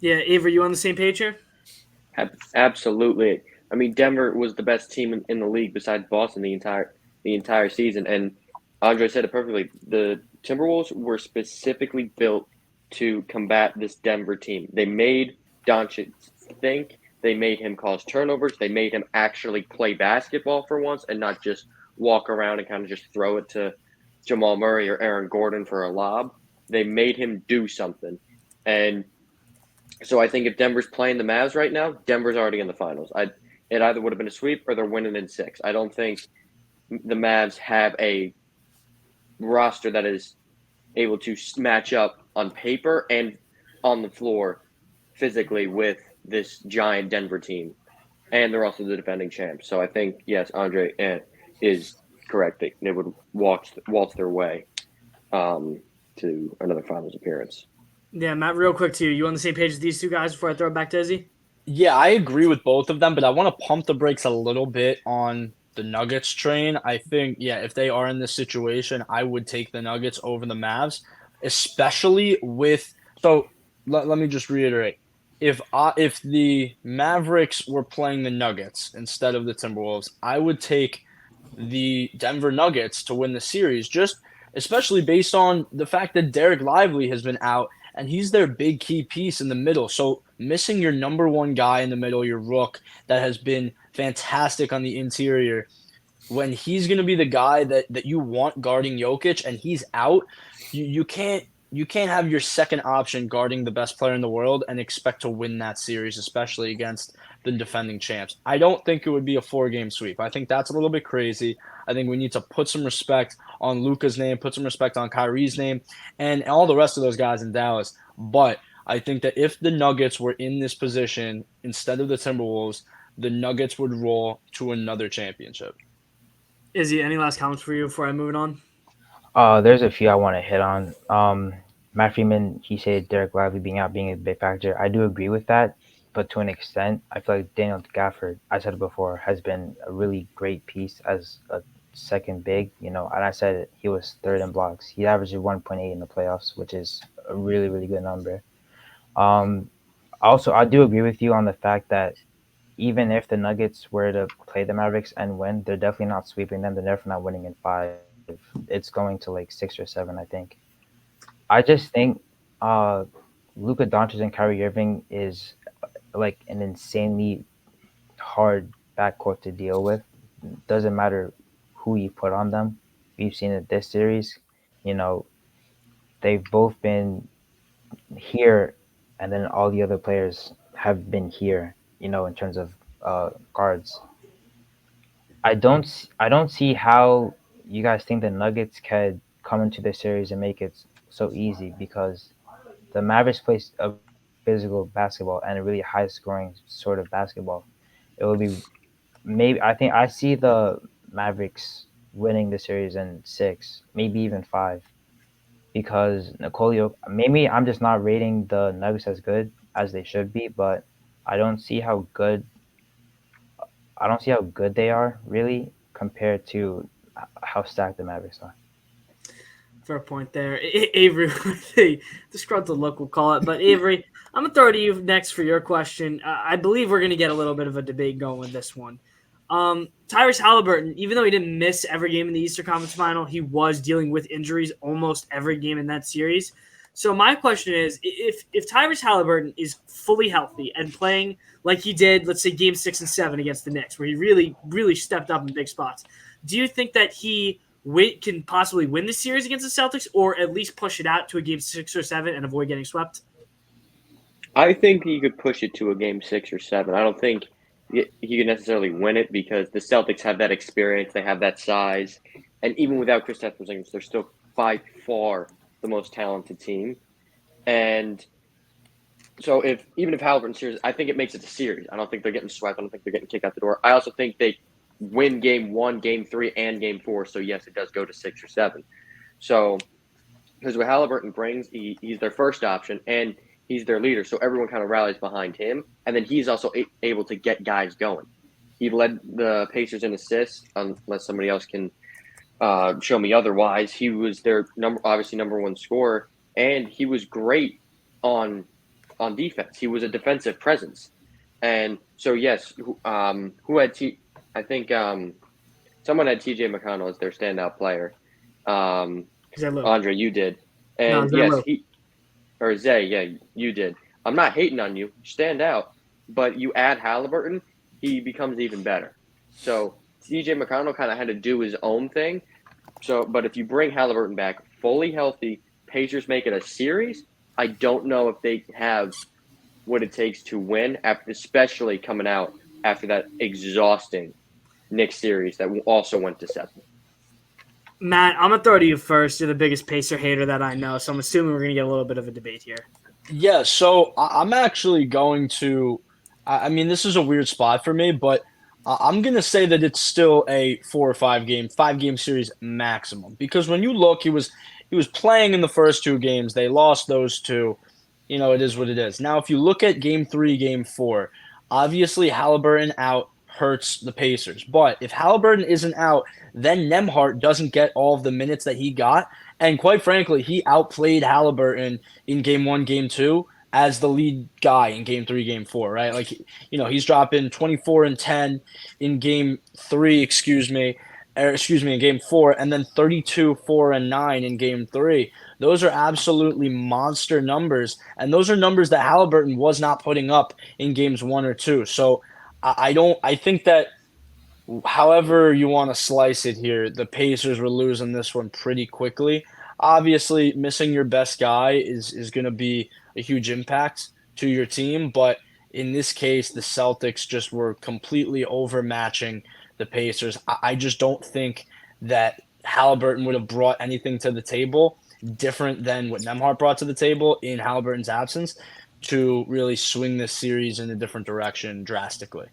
Yeah, Avery, you on the same page here? Absolutely. I mean, Denver was the best team in the league besides Boston the entire season, and Andre said it perfectly. The Timberwolves were specifically built to combat this Denver team. They made Doncic think. They made him cause turnovers. They made him actually play basketball for once and not just walk around and kind of just throw it to Jamal Murray or Aaron Gordon for a lob. They made him do something. And so I think if Denver's playing the Mavs right now, Denver's already in the finals. It either would have been a sweep or they're winning in 6. I don't think the Mavs have a roster that is able to match up on paper and on the floor physically with this giant Denver team. And they're also the defending champs. So I think, yes, Andre is correct. They would waltz their way to another finals appearance. Yeah, Matt, real quick to you. You on the same page as these two guys before I throw it back to Izzy? Yeah, I agree with both of them, but I want to pump the brakes a little bit on the Nuggets train. I think, yeah, if they are in this situation, I would take the Nuggets over the Mavs, especially with. So let me just reiterate: if the Mavericks were playing the Nuggets instead of the Timberwolves, I would take the Denver Nuggets to win the series, just especially based on the fact that Derek Lively has been out and he's their big key piece in the middle. So missing your number one guy in the middle, your rook that has been fantastic on the interior, when he's going to be the guy that you want guarding Jokic and he's out, you can't have your second option guarding the best player in the world and expect to win that series, especially against the defending champs. I don't think it would be a 4-game sweep. I think that's a little bit crazy. I think we need to put some respect on Luka's name, put some respect on Kyrie's name, and all the rest of those guys in Dallas. But I think that if the Nuggets were in this position instead of the Timberwolves, the Nuggets would roll to another championship. Izzy, any last comments for you before I move it on? There's a few I want to hit on. Matt Freeman, he said Derek Lively being out being a big factor. I do agree with that, but to an extent, I feel like Daniel Gafford, I said it before, has been a really great piece as a second big. And I said it, he was third in blocks. He averaged 1.8 in the playoffs, which is a really, really good number. Um, Also, I do agree with you on the fact that even if the Nuggets were to play the Mavericks and win, they're definitely not sweeping them. They're definitely not winning in 5. It's going to like 6 or 7, I think. I just think Luka Doncic and Kyrie Irving is like an insanely hard backcourt to deal with. Doesn't matter who you put on them. We've seen it this series. You know, they've both been here, and then all the other players have been here. You know, in terms of guards. I don't see how you guys think the Nuggets could come into this series and make it so easy because the Mavericks play a physical basketball and a really high scoring sort of basketball. It will be maybe I think I see the Mavericks winning the series in 6, maybe even 5, because maybe I'm just not rating the Nuggets as good as they should be, but I don't see how good I don't see how good they are really compared to how stacked the Mavericks are. Fair point there. Avery, with the disgruntled look, we'll call it. But Avery, I'm going to throw to you next for your question. I believe we're going to get a little bit of a debate going with this one. Tyrese Halliburton, even though he didn't miss every game in the Eastern Conference Final, he was dealing with injuries almost every game in that series. So my question is, if Tyrese Halliburton is fully healthy and playing like he did, let's say Game 6 and 7 against the Knicks, where he really, really stepped up in big spots, do you think that he can possibly win the series against the Celtics, or at least push it out to a Game 6 or 7 and avoid getting swept? I think he could push it to a game 6 or 7. I don't think he could necessarily win it because the Celtics have that experience, they have that size, and even without Kristaps Porzingis, they're still by far the most talented team. And so even if Halliburton's series, I think it makes it a series. I don't think they're getting swept. I don't think they're getting kicked out the door. I also think they win game 1, game 3, and game 4. So yes, it does go to 6 or 7. So because what Halliburton brings, he's their first option and he's their leader. So everyone kind of rallies behind him. And then he's also able to get guys going. He led the Pacers in assists, unless somebody else can show me otherwise. He was their obviously number one scorer, and he was great on defense. He was a defensive presence. And so yes, who had I think someone had TJ McConnell as their standout player. Andre, you did. And no, yes, Zay, yeah, you did. I'm not hating on you. Stand out. But you add Halliburton, he becomes even better. So TJ McConnell kind of had to do his own thing. But if you bring Halliburton back fully healthy, Pacers make it a series, I don't know if they have what it takes to win, especially coming out after that exhausting Knicks series that also went to 7. Matt, I'm going to throw to you first. You're the biggest Pacer hater that I know, so I'm assuming we're going to get a little bit of a debate here. Yeah, so I'm actually going to – I mean, this is a weird spot for me, but I'm going to say that it's still a 4 or 5 game series maximum. Because when you look, he was playing in the first 2 games. They lost those 2. You know, it is what it is. Now, if you look at Game 3, Game 4, obviously Halliburton out hurts the Pacers. But if Halliburton isn't out, then Nembhard doesn't get all of the minutes that he got. And quite frankly, he outplayed Halliburton in Game 1, Game 2 as the lead guy in Game 3, Game 4, right? Like, you know, he's dropping 24 and 10 in Game 3, in Game 4, and then 32, 4, and 9 in Game 3. Those are absolutely monster numbers, and those are numbers that Halliburton was not putting up in Games 1 or 2. So I think that however you want to slice it here, the Pacers were losing this one pretty quickly. Obviously, missing your best guy is going to be a huge impact to your team, but in this case, the Celtics just were completely overmatching the Pacers. I just don't think that Halliburton would have brought anything to the table different than what Nembhard brought to the table in Halliburton's absence to really swing this series in a different direction drastically.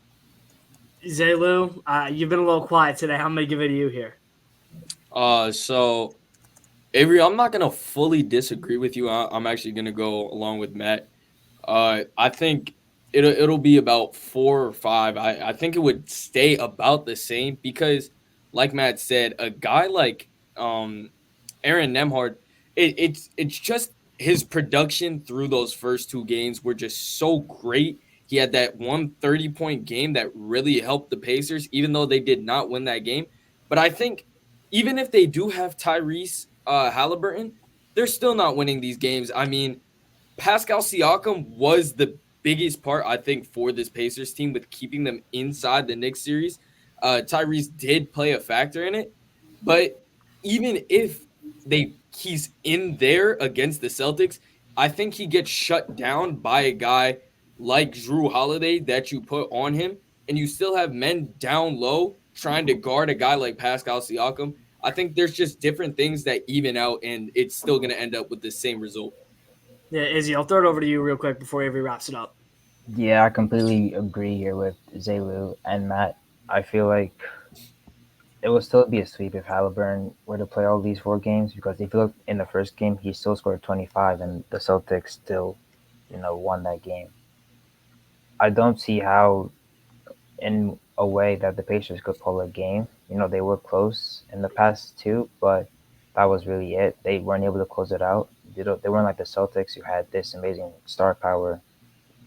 Zaylu, you've been a little quiet today. I'm going to give it to you here. So, Avery, I'm not going to fully disagree with you. I'm actually going to go along with Matt. I think it'll be about 4 or 5. I think it would stay about the same because, like Matt said, a guy like Aaron Nembhard, it's just his production through those first 2 games were just so great. He had that 130-point game that really helped the Pacers, even though they did not win that game. But I think even if they do have Tyrese Halliburton, they're still not winning these games. I mean, Pascal Siakam was the biggest part, I think, for this Pacers team with keeping them inside the Knicks series. Tyrese did play a factor in it, but even if he's in there against the Celtics, I think he gets shut down by a guy like Drew Holiday that you put on him, and you still have men down low trying to guard a guy like Pascal Siakam. I think there's just different things that even out, and it's still going to end up with the same result. Yeah, Izzy, I'll throw it over to you real quick before Avery wraps it up. Yeah, I completely agree here with Zaylu and Matt. I feel like it will still be a sweep if Halliburton were to play all these 4 games, because if you look in the first game, he still scored 25 and the Celtics still, won that game. I don't see how, in a way, that the Pacers could pull a game. They were close in the past 2, but that was really it. They weren't able to close it out. They weren't like the Celtics, who had this amazing star power,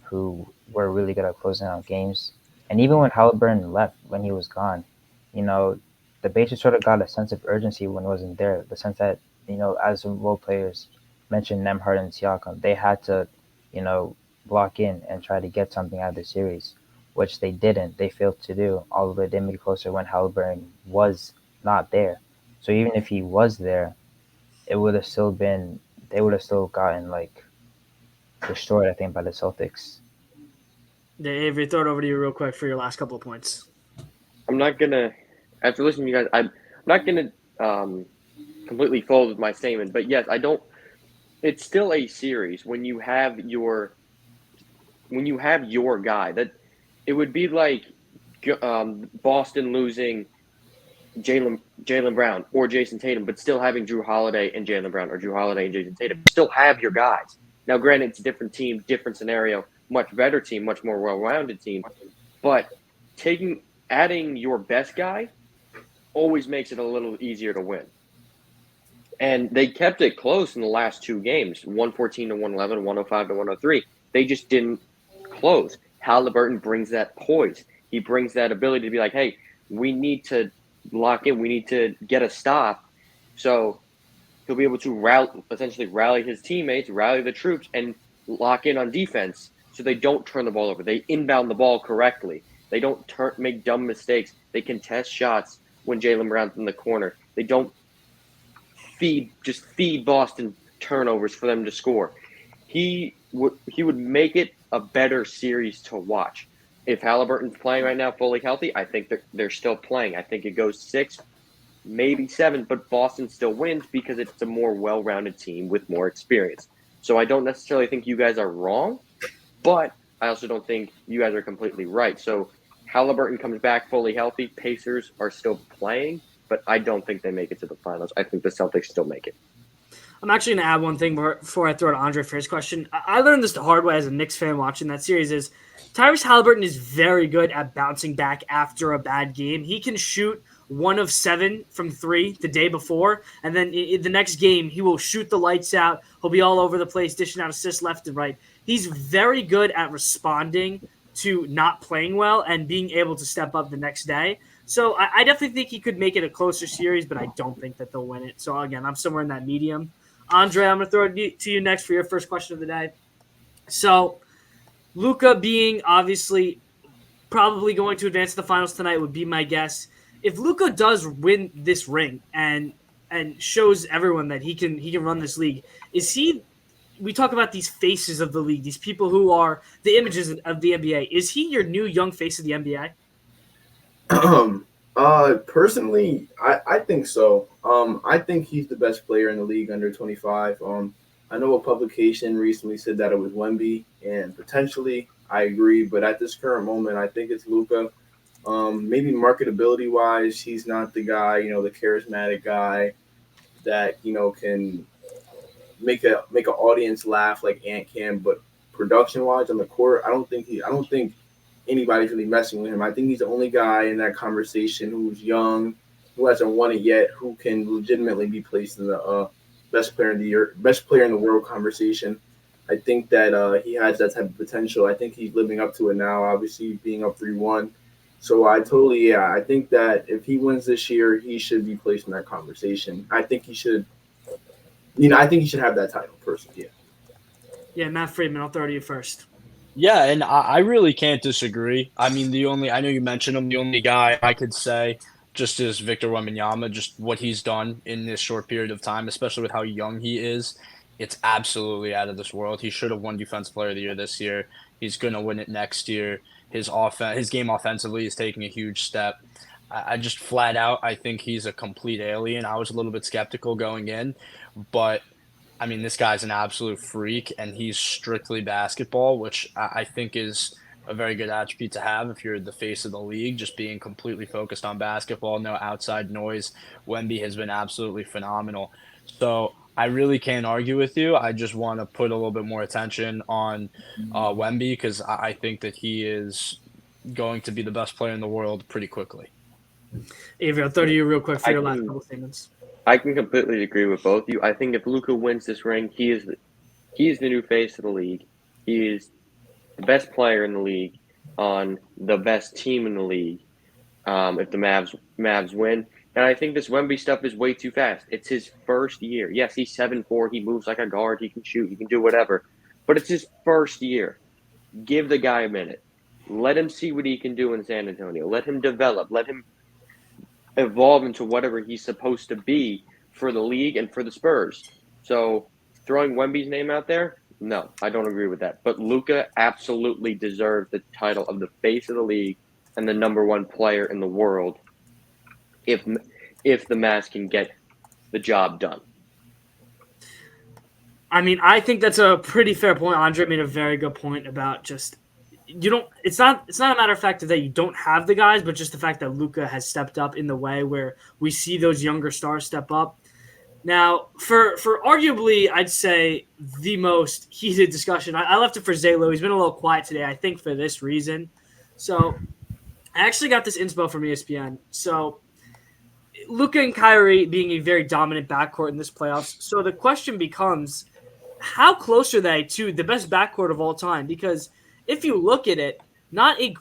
who were really good at closing out games. And even when Halliburton left, when he was gone, the Pacers sort of got a sense of urgency when it wasn't there. The sense that, as role players mentioned, Nemhard and Siakam, they had to, block in and try to get something out of the series, which they didn't. They failed to do, although they did make it closer when Halliburton was not there. So even if he was there, it would have still been, they would have still gotten destroyed, I think, by the Celtics. Yeah, Avery, throw it over to you real quick for your last couple of points. I'm not gonna. After listening to you guys, I'm not gonna completely fold with my statement. But yes, I don't. It's still a series when you have your guy. That it would be like Boston losing Jaylen Brown or Jason Tatum, but still having Drew Holiday and Jaylen Brown, or Drew Holiday and Jason Tatum. Still have your guys. Now, granted, it's a different team, different scenario, much better team, much more well-rounded team. But adding your best guy always makes it a little easier to win. And they kept it close in the last 2 games, 114 to 111, 105 to 103. They just didn't close. Halliburton brings that poise. He brings that ability to be like, hey, we need to lock in. We need to get a stop. So he'll be able to essentially rally his teammates, rally the troops, and lock in on defense so they don't turn the ball over. They inbound the ball correctly. They don't make dumb mistakes. They contest shots when Jaylen Brown's in the corner. They don't feed Boston turnovers for them to score. He would make it a better series to watch. If Halliburton's playing right now fully healthy, I think they're still playing. I think it goes 6, maybe 7, but Boston still wins because it's a more well-rounded team with more experience. So I don't necessarily think you guys are wrong, but I also don't think you guys are completely right. So Halliburton comes back fully healthy. Pacers are still playing, but I don't think they make it to the finals. I think the Celtics still make it. I'm actually going to add one thing before I throw to Andre for his question. I learned this the hard way as a Knicks fan watching that series is Tyrese Halliburton is very good at bouncing back after a bad game. He can shoot 1 of 7 from 3 the day before, and then in the next game, he will shoot the lights out. He'll be all over the place, dishing out assists left and right. He's very good at responding to not playing well and being able to step up the next day. So I definitely think he could make it a closer series, but I don't think that they'll win it. So, again, I'm somewhere in that medium. Andre, I'm going to throw it to you next for your first question of the day. So, Luka being obviously probably going to advance to the finals tonight would be my guess. If Luka does win this ring and shows everyone that he can run this league, is he? We talk about these faces of the league, these people who are the images of the NBA. Is he your new young face of the NBA? Personally, I think so. I think he's the best player in the league under 25. I know a publication recently said that it was Wemby, and potentially I agree, but at this current moment, I think it's Luka. Maybe marketability wise, he's not the guy, the charismatic guy that can make an audience laugh like Ant can, but production wise on the court, I don't think anybody's really messing with him. I think he's the only guy in that conversation who's young, who hasn't won it yet, who can legitimately be placed in the best player in the world conversation. I think that he has that type of potential. I think he's living up to it now, obviously being up 3-1. So I think that if he wins this year, he should be placed in that conversation. I think he should I think he should have that title personally. Yeah, Matt Friedman, I'll throw to you first. Yeah, and I really can't disagree. I mean, I know you mentioned him. The only guy I could say just is Victor Wembanyama. Just what he's done in this short period of time, especially with how young he is, it's absolutely out of this world. He should have won Defensive Player of the Year this year. He's going to win it next year. His game offensively is taking a huge step. I just flat out, I think he's a complete alien. I was a little bit skeptical going in, but I mean, this guy's an absolute freak, and he's strictly basketball, which I think is a very good attribute to have if you're the face of the league, just being completely focused on basketball, no outside noise. Wemby has been absolutely phenomenal. So I really can't argue with you. I just want to put a little bit more attention on Wemby because I think that he is going to be the best player in the world pretty quickly. Avery, I'll throw to you real quick for I your last can- couple statements. I can completely agree with both of you. I think if Luka wins this ring, he is the new face of the league. He is the best player in the league on the best team in the league. If the Mavs win, and I think this Wemby stuff is way too fast. It's his first year. Yes, he's 7'4". He moves like a guard. He can shoot. He can do whatever. But it's his first year. Give the guy a minute. Let him see what he can do in San Antonio. Let him develop. Let him evolve into whatever he's supposed to be for the league and for the Spurs. So throwing Wemby's name out there, no, I don't agree with that. But Luka absolutely deserves the title of the face of the league and the number one player in the world if the Mavs can get the job done. I mean, I think that's a pretty fair point. Andre made a very good point about just you don't. It's not a matter of fact that you don't have the guys, but just the fact that Luka has stepped up in the way where we see those younger stars step up. Now, for arguably, I'd say the most heated discussion, I left it for Zalo. He's been a little quiet today, I think, for this reason. So, I actually got this inspo from ESPN. So, Luka and Kyrie being a very dominant backcourt in this playoffs. So, the question becomes, how close are they to the best backcourt of all time? Because if you look at it, not a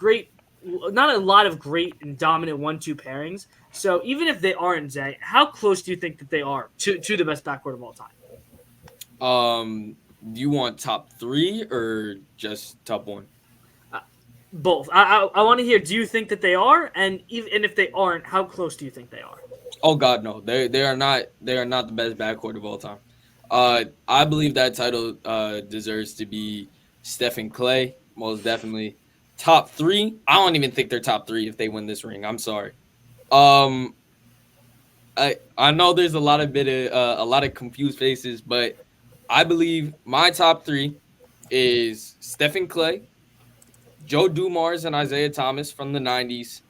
lot of great and dominant 1-2 pairings. So even if they aren't, Zay, how close do you think that they are to the best backcourt of all time? Do you want top 3 or just top 1? Both. I want to hear. Do you think that they are? And if they aren't, how close do you think they are? Oh God, no. They are not. They are not the best backcourt of all time. I believe that title deserves to be Stephen Clay, most definitely. Top 3, I don't even think they're top 3 if they win this ring. I'm sorry. I know there's a lot of confused faces, but I believe my top 3 is Stephen Clay, Joe Dumars, and Isaiah Thomas from the 90s.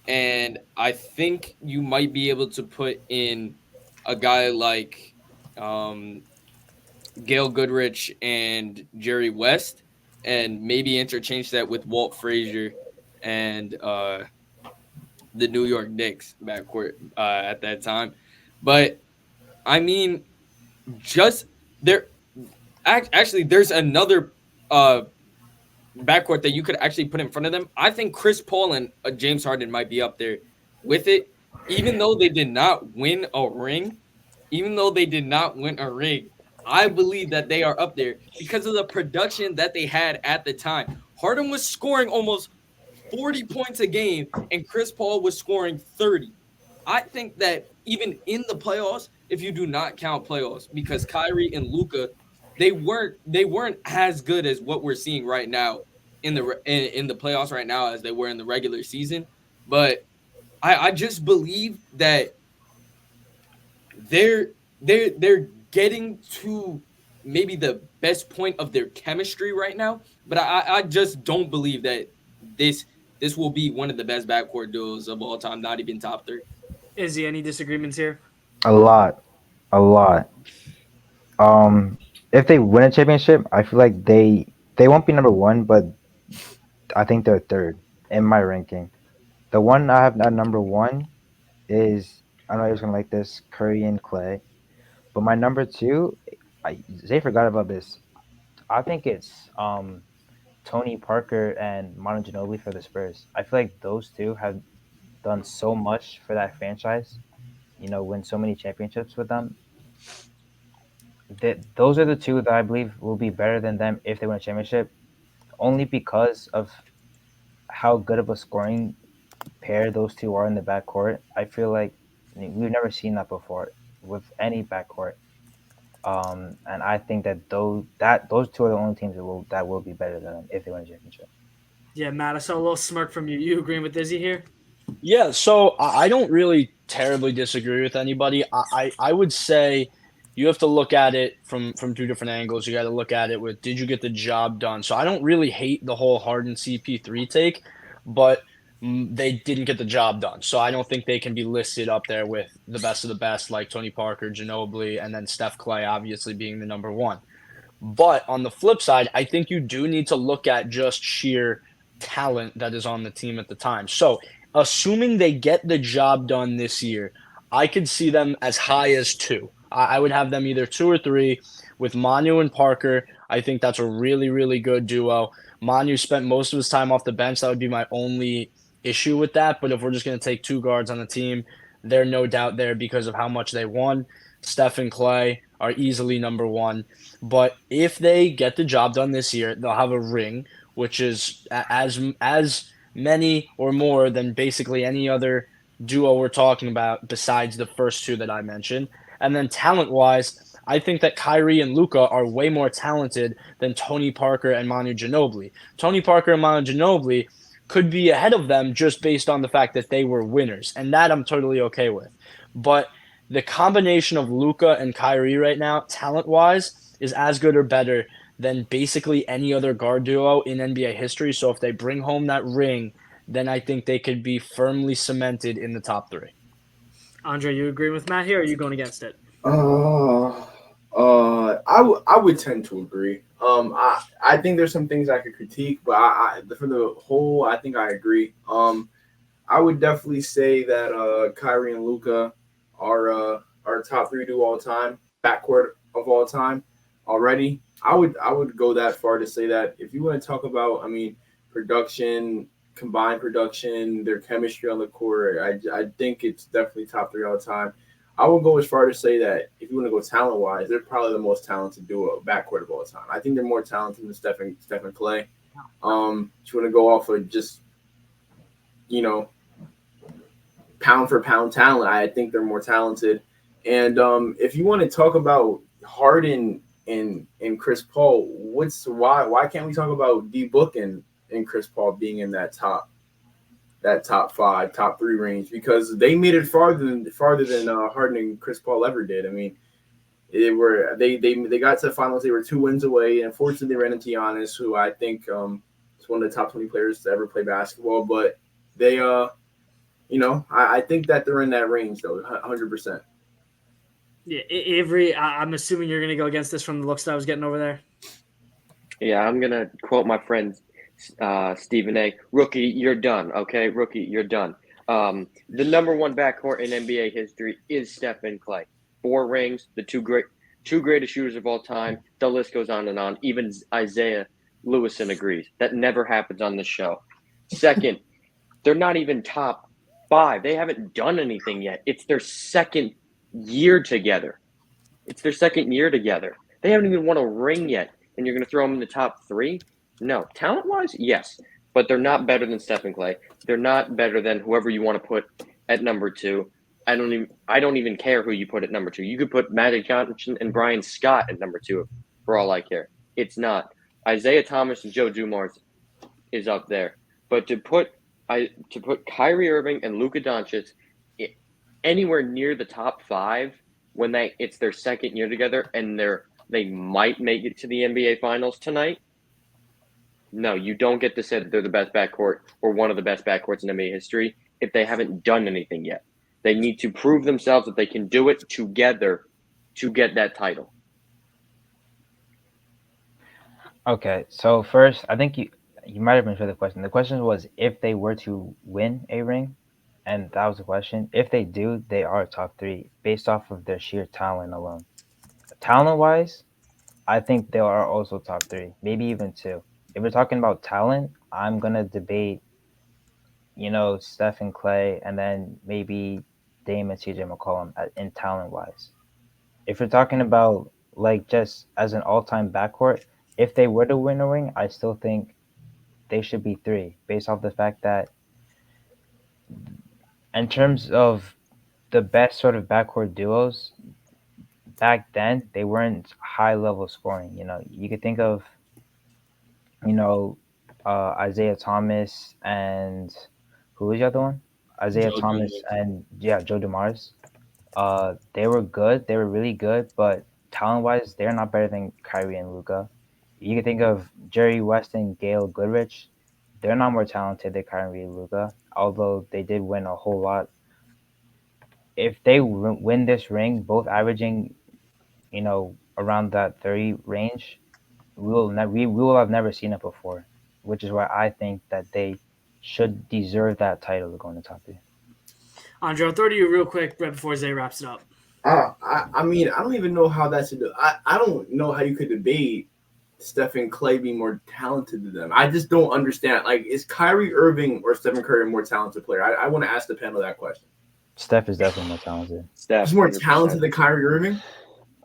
And I think you might be able to put in a guy like Gail Goodrich and Jerry West, and maybe interchange that with Walt Frazier and the New York Knicks backcourt at that time. But I mean, just there. Actually, there's another backcourt that you could actually put in front of them. I think Chris Paul and James Harden might be up there with it, even though they did not win a ring. I believe that they are up there because of the production that they had at the time. Harden was scoring almost 40 points a game, and Chris Paul was scoring 30. I think that even in the playoffs, if you do not count playoffs, because Kyrie and Luka, they weren't as good as what we're seeing right now in the playoffs right now as they were in the regular season. But I just believe that they're getting to maybe the best point of their chemistry right now. But I just don't believe that this will be one of the best backcourt duos of all time, not even top 3. Izzy, any disagreements here? A lot. If they win a championship, I feel like they won't be number 1, but I think they're 3rd in my ranking. The one I have at number 1 is, I know you're gonna like this, Curry and Clay. But my number 2, Zay forgot about this. I think it's Tony Parker and Manu Ginobili for the Spurs. I feel like those two have done so much for that franchise. Win so many championships with them. those are the two that I believe will be better than them if they win a championship, only because of how good of a scoring pair those two are in the backcourt. I feel like we've never seen that before with any backcourt. And I think that those two are the only teams that will be better than them if they win a championship. Yeah, Matt, I saw a little smirk from you. You agreeing with Izzy here? Yeah, so I don't really terribly disagree with anybody. I would say you have to look at it from two different angles. You got to look at it with, did you get the job done? So I don't really hate the whole Harden CP3 take, but they didn't get the job done. So I don't think they can be listed up there with the best of the best, like Tony Parker, Ginobili, and then Steph Clay obviously being the number one. But on the flip side, I think you do need to look at just sheer talent that is on the team at the time. So, assuming they get the job done this year, I could see them as high as two. I would have them either two or three with Manu and Parker. I think that's a really, really good duo. Manu spent most of his time off the bench. That would be my only issue with that. But if we're just going to take two guards on the team, they're no doubt there because of how much they won. Steph and Clay are easily number one. But if they get the job done this year, they'll have a ring, which is as many or more than basically any other duo we're talking about besides the first two that I mentioned. And then talent-wise, I think that Kyrie and Luka are way more talented than Tony Parker and Manu Ginobili. Tony Parker and Manu Ginobili could be ahead of them just based on the fact that they were winners, and that I'm totally okay with. But the combination of Luka and Kyrie right now, talent-wise, is as good or better than basically any other guard duo in NBA history. So if they bring home that ring, then I think they could be firmly cemented in the top three. Andre, you agree with Matt here, or are you going against it? I would tend to agree. I think there's some things I could critique, but for the whole, I think I agree. I would definitely say that Kyrie and Luka are top three duo all time, backcourt of all time already. I would go that far to say that if you want to talk about, I mean, production, combined production, their chemistry on the court, I think it's definitely top three all time. I would go as far to say that if you want to go talent wise, they're probably the most talented duo backcourt of all time. I think they're more talented than Steph and Clay. If you want to go off of just, you know, pound for pound talent, I think they're more talented. And if you want to talk about Harden and Chris Paul, why can't we talk about D Book and Chris Paul being in that top five, top three range, because they made it farther than Harden and Chris Paul ever did. I mean, they got to the finals. They were 2 wins away, and unfortunately, they ran into Giannis, who I think is one of the top 20 players to ever play basketball. But they, I think that they're in that range though, 100%. Yeah, Avery, I'm assuming you're going to go against this from the looks that I was getting over there. Yeah, I'm going to quote my friend Stephen A. Rookie, you're done. Okay, rookie, you're done. The number one backcourt in NBA history is Steph and Clay. 4 rings, the two greatest shooters of all time. The list goes on and on. Even Isaiah Lewison agrees. That never happens on the show. Second, they're not even top 5. They haven't done anything yet. It's their second year together. They haven't even won a ring yet, and you're going to throw them in the top 3? No. Talent-wise, yes, but they're not better than Steph and Clay. They're not better than whoever you want to put at number 2. I don't even care who you put at number 2. You could put Magic Johnson and Brian Scott at number 2 for all I care. It's not. Isaiah Thomas and Joe Dumars is up there. But to put Kyrie Irving and Luka Doncic anywhere near the top 5 when it's their second year together and they might make it to the NBA Finals tonight, no, you don't get to say that they're the best backcourt or one of the best backcourts in NBA history if they haven't done anything yet. They need to prove themselves that they can do it together to get that title. Okay, so first, I think you might have been sure the question. The question was if they were to win a ring, and that was the question. If they do, they are top 3 based off of their sheer talent alone. Talent-wise, I think they are also top 3, maybe even 2. If we're talking about talent, I'm gonna debate, Steph and Clay, and then maybe Dame and CJ McCollum in talent-wise. If we're talking about like just as an all-time backcourt, if they were to win a ring, I still think they should be three, based off the fact that in terms of the best sort of backcourt duos back then, they weren't high level scoring. You know, you could think of you know Isaiah Thomas and who was the other one? Isaiah Joe Thomas Dumars. and Joe Dumars. They were good. They were really good, but talent wise, they're not better than Kyrie and Luca. You can think of Jerry West and Gail Goodrich. They're not more talented than Kyrie and Luca, although they did win a whole lot. If they win this ring, both averaging, around that 30 range, we will have never seen it before, which is why I think that they should deserve that title to go in the top three. Andre, I'll throw to you real quick right before Zay wraps it up. I mean, I don't even know how that's I don't know how you could debate Steph and Clay being more talented than them. I just don't understand. Like, is Kyrie Irving or Stephen Curry a more talented player? I want to ask the panel that question. Steph is definitely more talented. Steph, He's more 100%. talented than Kyrie Irving?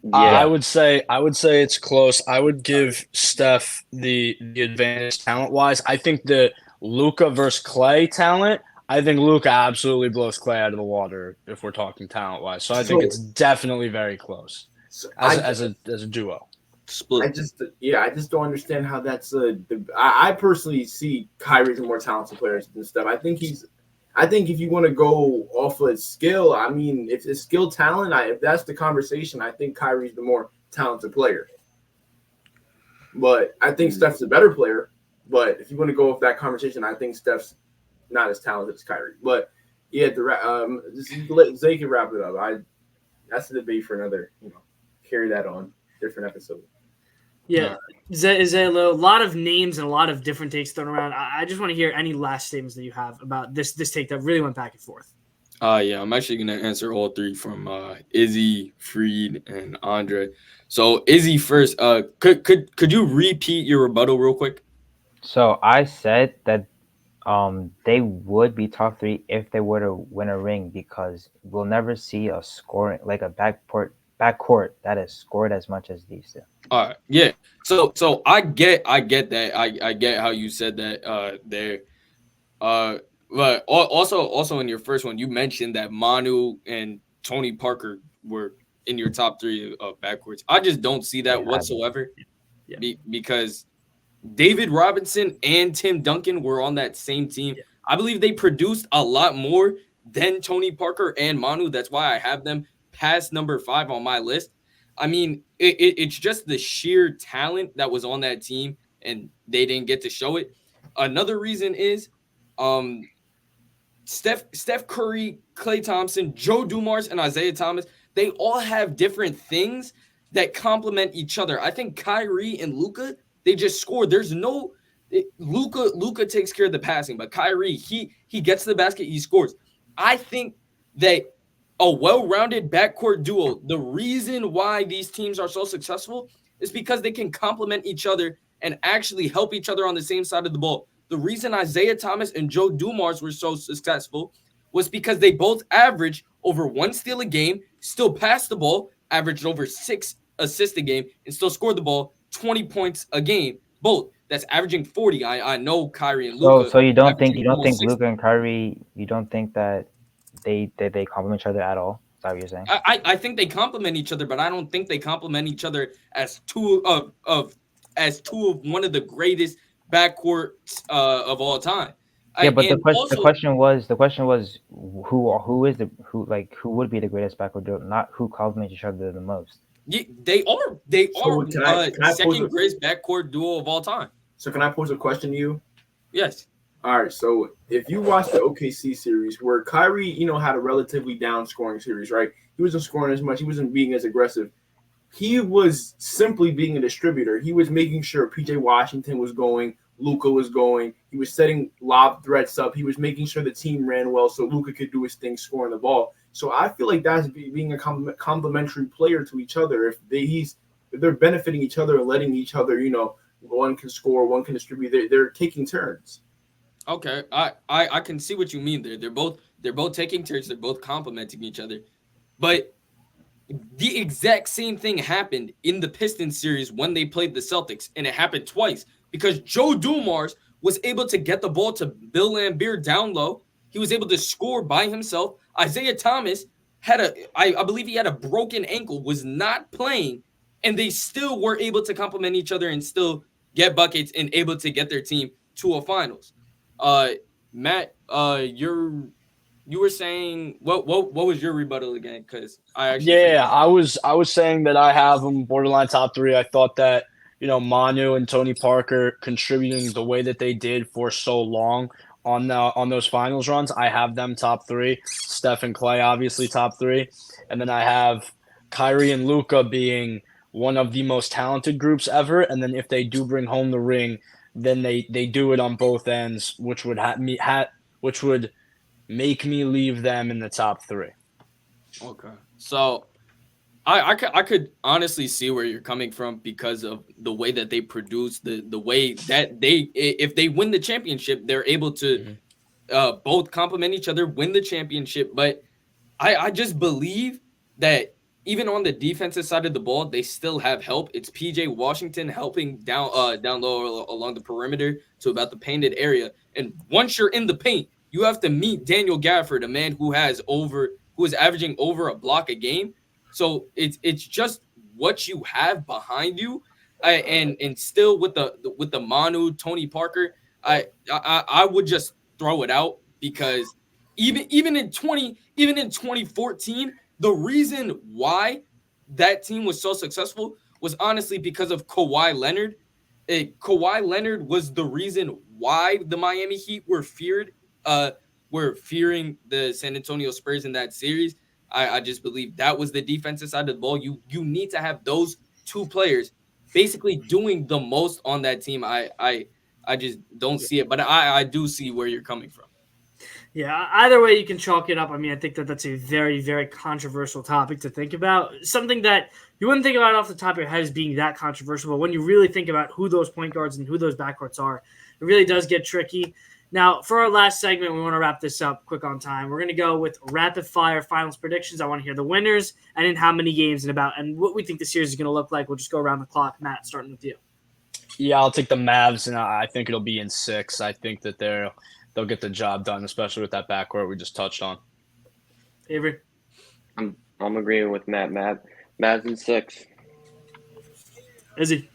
Yeah. I would say it's close. I would give Steph the advantage talent wise. I think the Luka versus Clay talent. I think Luka absolutely blows Clay out of the water if we're talking talent wise. So I think it's definitely very close So as a duo. Split. I just don't understand how that's I personally see Kyrie as a more talented player than Steph. I think if you want to go off of skill, I mean, if it's skill talent, if that's the conversation, I think Kyrie's the more talented player. But I think Steph's a better player. But if you want to go off that conversation, I think Steph's not as talented as Kyrie. But yeah, Zay can wrap it up. That's the debate for another. Carry that on different episode. Yeah, Zay, a lot of names and a lot of different takes thrown around. I just want to hear any last statements that you have about this take that really went back and forth. Yeah, I'm actually gonna answer all three from Izzy, Freed, and Andre. So Izzy first. Could you repeat your rebuttal real quick? So I said that they would be top three if they were to win a ring because we'll never see a scoring like a backcourt that has scored as much as these two. All right, yeah. So I get that. I get how you said that there. But also in your first one, you mentioned that Manu and Tony Parker were in your top three backwards. I just don't see that whatsoever. Yeah. Because David Robinson and Tim Duncan were on that same team. Yeah. I believe they produced a lot more than Tony Parker and Manu. That's why I have them past number 5 on my list. I mean, it's just the sheer talent that was on that team, and they didn't get to show it. Another reason is Steph Curry, Klay Thompson, Joe Dumars, and Isaiah Thomas, they all have different things that complement each other. I think Kyrie and Luka, they just score. There's no Luka takes care of the passing, but Kyrie, he gets to the basket, he scores. I think that a well-rounded backcourt duo, the reason why these teams are so successful is because they can complement each other and actually help each other on the same side of the ball. The reason Isaiah Thomas and Joe Dumars were so successful was because they both averaged over 1 steal a game, still passed the ball, averaged over 6 assists a game, and still scored the ball 20 points a game. Both. That's averaging 40. I know Kyrie and Luka. So you don't think Luka and Kyrie, you don't think that they complement each other at all? Is that what you're saying? I think they complement each other, but I don't think they complement each other as two of one of the greatest backcourts of all time. Yeah, but the question was who would be the greatest backcourt duo, not who complements each other the most. Yeah, they are can I second greatest backcourt duo of all time. So can I pose a question to you? Yes. All right. So if you watch the OKC series where Kyrie, had a relatively down scoring series, right? He wasn't scoring as much. He wasn't being as aggressive. He was simply being a distributor. He was making sure PJ Washington was going, Luka was going. He was setting lob threats up. He was making sure the team ran well so Luka could do his thing scoring the ball. So I feel like that's being a complementary player to each other. If they're benefiting each other and letting each other, one can score, one can distribute. They're taking turns. Okay, I can see what you mean there. They're both taking turns. They're both complementing each other. But The exact same thing happened in the Pistons series when they played the Celtics, and it happened twice because Joe Dumars was able to get the ball to Bill Laimbeer down low. He was able to score by himself. Isaiah Thomas I believe he had a broken ankle, was not playing, and they still were able to complement each other and still get buckets and able to get their team to a finals. Matt, you were saying what was your rebuttal again? Because I actually I was saying that I have them borderline top 3. I thought that Manu and Tony Parker contributing the way that they did for so long on those finals runs. I have them top 3. Steph and Clay obviously top 3, and then I have Kyrie and Luka being one of the most talented groups ever. And then if they do bring home the ring, then they do it on both ends, which would make me leave them in the top 3. Okay. So I could honestly see where you're coming from because of the way that they produce, the way that if they win the championship, they're able to both complement each other, win the championship. But I just believe that even on the defensive side of the ball, they still have help. It's PJ Washington helping down low along the perimeter to about the painted area. And once you're in the paint, you have to meet Daniel Gafford, a man who is averaging over a block a game. So it's just what you have behind you, and still with the Manu, Tony Parker, I would just throw it out because even in 2014, the reason why that team was so successful was honestly because of Kawhi Leonard. Kawhi Leonard was the reason why the Miami Heat were fearing the San Antonio Spurs in that series. I just believe that was the defensive side of the ball. You need to have those two players basically doing the most on that team. I just don't see it, but I do see where you're coming from. Yeah, either way you can chalk it up. I mean, I think that's a very, very controversial topic to think about. Something that you wouldn't think about off the top of your head as being that controversial, but when you really think about who those point guards and who those backcourts are, it really does get tricky. Now, for our last segment, we want to wrap this up quick on time. We're going to go with rapid fire finals predictions. I want to hear the winners and in how many games and what we think the series is going to look like. We'll just go around the clock. Matt, starting with you. Yeah, I'll take the Mavs, and I think it'll be in 6. I think that they'll get the job done, especially with that backcourt we just touched on. Avery? I'm agreeing with Matt. Mavs in 6. Izzy?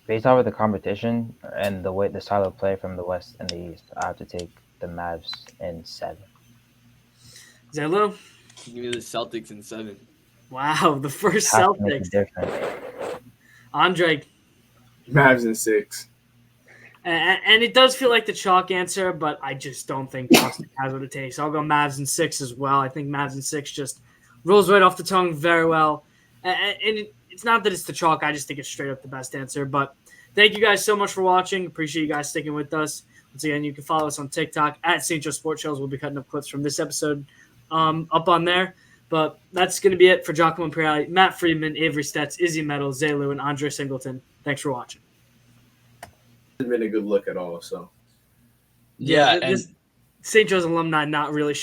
Based off of the competition and the style of play from the West and the East, I have to take the Mavs in 7. Zaylo? Give me the Celtics in 7. Wow, the first Have to make Celtics. a difference. Andre? Mavs in 6. And it does feel like the chalk answer, but I just don't think Boston has what it takes. I'll go Mavs in 6 as well. I think Mavs in 6 just rolls right off the tongue very well. And it's not that it's the chalk. I just think it's straight up the best answer. But thank you guys so much for watching. Appreciate you guys sticking with us. Once again, you can follow us on TikTok at St. Joe Sports Shows. We'll be cutting up clips from this episode up on there. But that's going to be it for Giacomo Imperiali, Matt Friedman, Avery Stetz, Izzy Metal, Zaylu, and Andre Singleton. Thanks for watching. Hasn't been a good look at all. So Yeah, and St. Joe's alumni not really